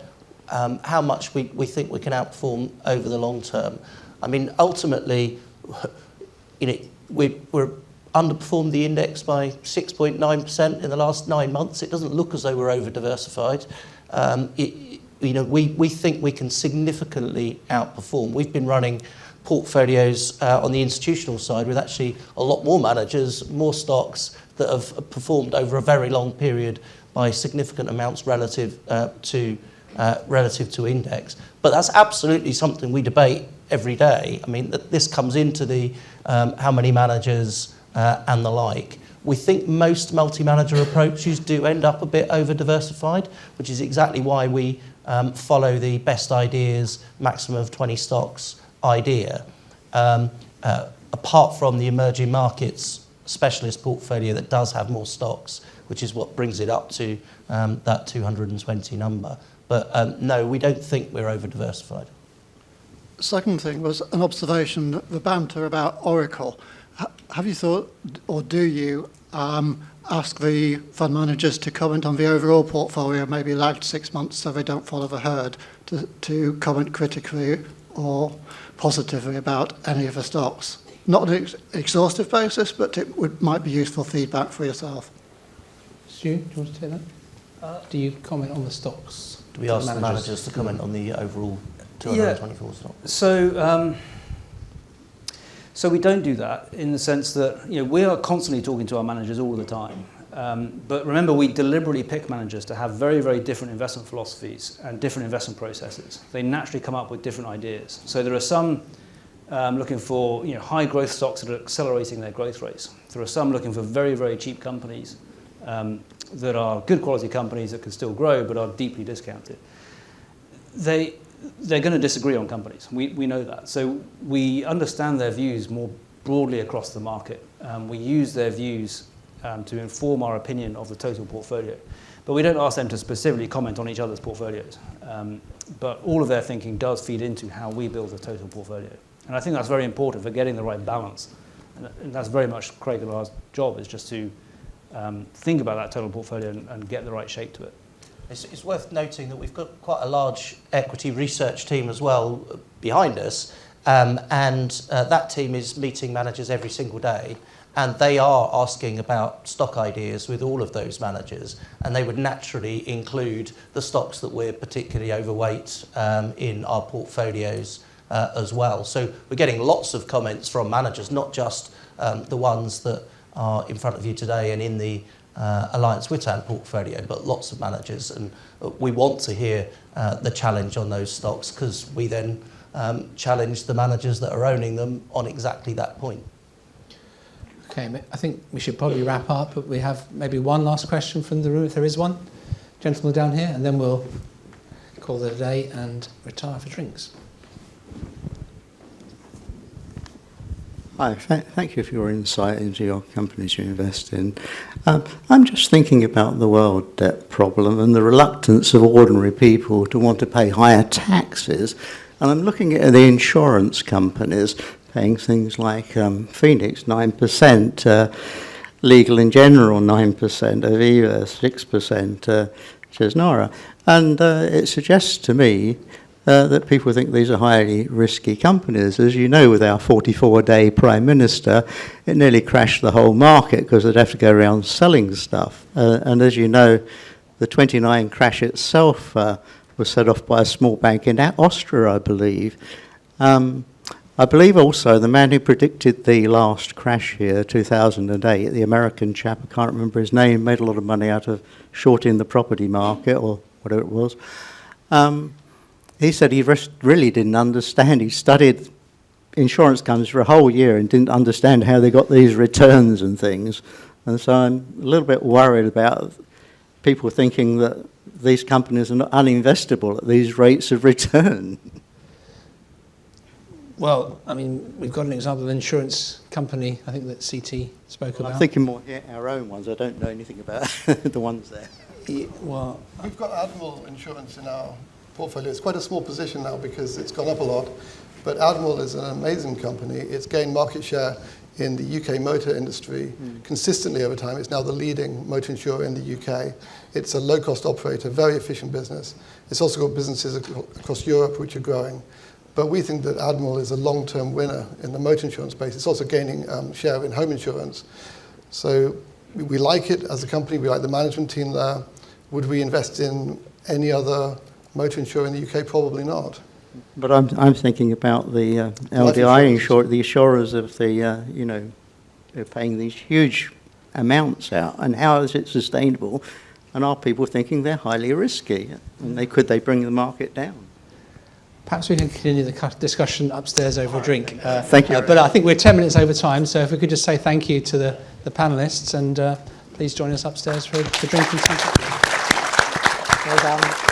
how much we think we can outperform over the long term. I mean, ultimately, we're underperformed the index by 6.9% in the last 9 months. It doesn't look as though we're over-diversified. We think we can significantly outperform. We've been running portfolios on the institutional side with actually a lot more managers, more stocks that have performed over a very long period by significant amounts relative to index. But that's absolutely something we debate every day. I mean, this comes into the how many managers and the like. We think most multi-manager approaches do end up a bit over-diversified, which is exactly why we follow the best ideas, maximum of 20 stocks idea. Apart from the emerging markets specialist portfolio that does have more stocks, which is what brings it up to that 220 number. But no, we don't think we're over-diversified. Second thing was an observation, the banter about Oracle. Have you thought, or do you, ask the fund managers to comment on the overall portfolio, maybe lagged 6 months so they don't follow the herd, to comment critically or positively about any of the stocks? Not on an exhaustive basis, but it might be useful feedback for yourself. Stu, do you want to take that? Do you comment on the stocks? Do we ask the managers to comment on the overall 224 stocks? So we don't do that in the sense that we are constantly talking to our managers all the time. But remember, we deliberately pick managers to have very, very different investment philosophies and different investment processes. They naturally come up with different ideas. So there are some looking for high growth stocks that are accelerating their growth rates. There are some looking for very, very cheap companies that are good quality companies that can still grow but are deeply discounted. They're going to disagree on companies. We know that. So we understand their views more broadly across the market. We use their views to inform our opinion of the total portfolio. But we don't ask them to specifically comment on each other's portfolios. But all of their thinking does feed into how we build the total portfolio. And I think that's very important for getting the right balance. And that's very much Craig and our job, is just to think about that total portfolio and get the right shape to it. It's worth noting that we've got quite a large equity research team as well behind us, and that team is meeting managers every single day, and they are asking about stock ideas with all of those managers, and they would naturally include the stocks that we're particularly overweight in our portfolios as well. So we're getting lots of comments from managers, not just the ones that are in front of you today and in the Alliance Witan portfolio, but lots of managers, and we want to hear the challenge on those stocks, because we then challenge the managers that are owning them on exactly that point. Okay, I think we should probably wrap up, but we have maybe one last question from the room, if there is one. Gentleman down here, and then we'll call it a day and retire for drinks. Hi, thank you for your insight into your companies you invest in. I'm just thinking about the world debt problem and the reluctance of ordinary people to want to pay higher taxes. And I'm looking at the insurance companies paying things like Phoenix 9%, Legal in General 9%, Aviva 6%, Chesnara. And it suggests to me that people think these are highly risky companies. As you know, with our 44-day Prime Minister, it nearly crashed the whole market because they'd have to go around selling stuff. And as you know, the 29 crash itself was set off by a small bank in Austria, I believe. I believe also the man who predicted the last crash here, 2008, the American chap, I can't remember his name, made a lot of money out of shorting the property market or whatever it was. He said he really didn't understand. He studied insurance companies for a whole year and didn't understand how they got these returns and things. And so I'm a little bit worried about people thinking that these companies are not uninvestable at these rates of return. Well, I mean, we've got an example of an insurance company, I think that CT spoke about. I'm thinking more our own ones. I don't know anything about the ones there. Yeah, well, we've got Admiral Insurance in our portfolio. It's quite a small position now because it's gone up a lot, but Admiral is an amazing company. It's gained market share in the UK motor industry consistently over time. It's now the leading motor insurer in the UK. It's a low-cost operator, very efficient business. It's also got businesses across Europe which are growing. But we think that Admiral is a long-term winner in the motor insurance space. It's also gaining share in home insurance. So we like it as a company. We like the management team there. Would we invest in any other motor insurer in the UK? Probably not. But I'm thinking about the LDI insurer, the insurers of the, they're paying these huge amounts out. And how is it sustainable? And are people thinking they're highly risky? And could they bring the market down? Perhaps we can continue the discussion upstairs over a drink. Thank you. But I think we're 10 minutes over time, so if we could just say thank you to the panellists and please join us upstairs for a drink and something. Well done.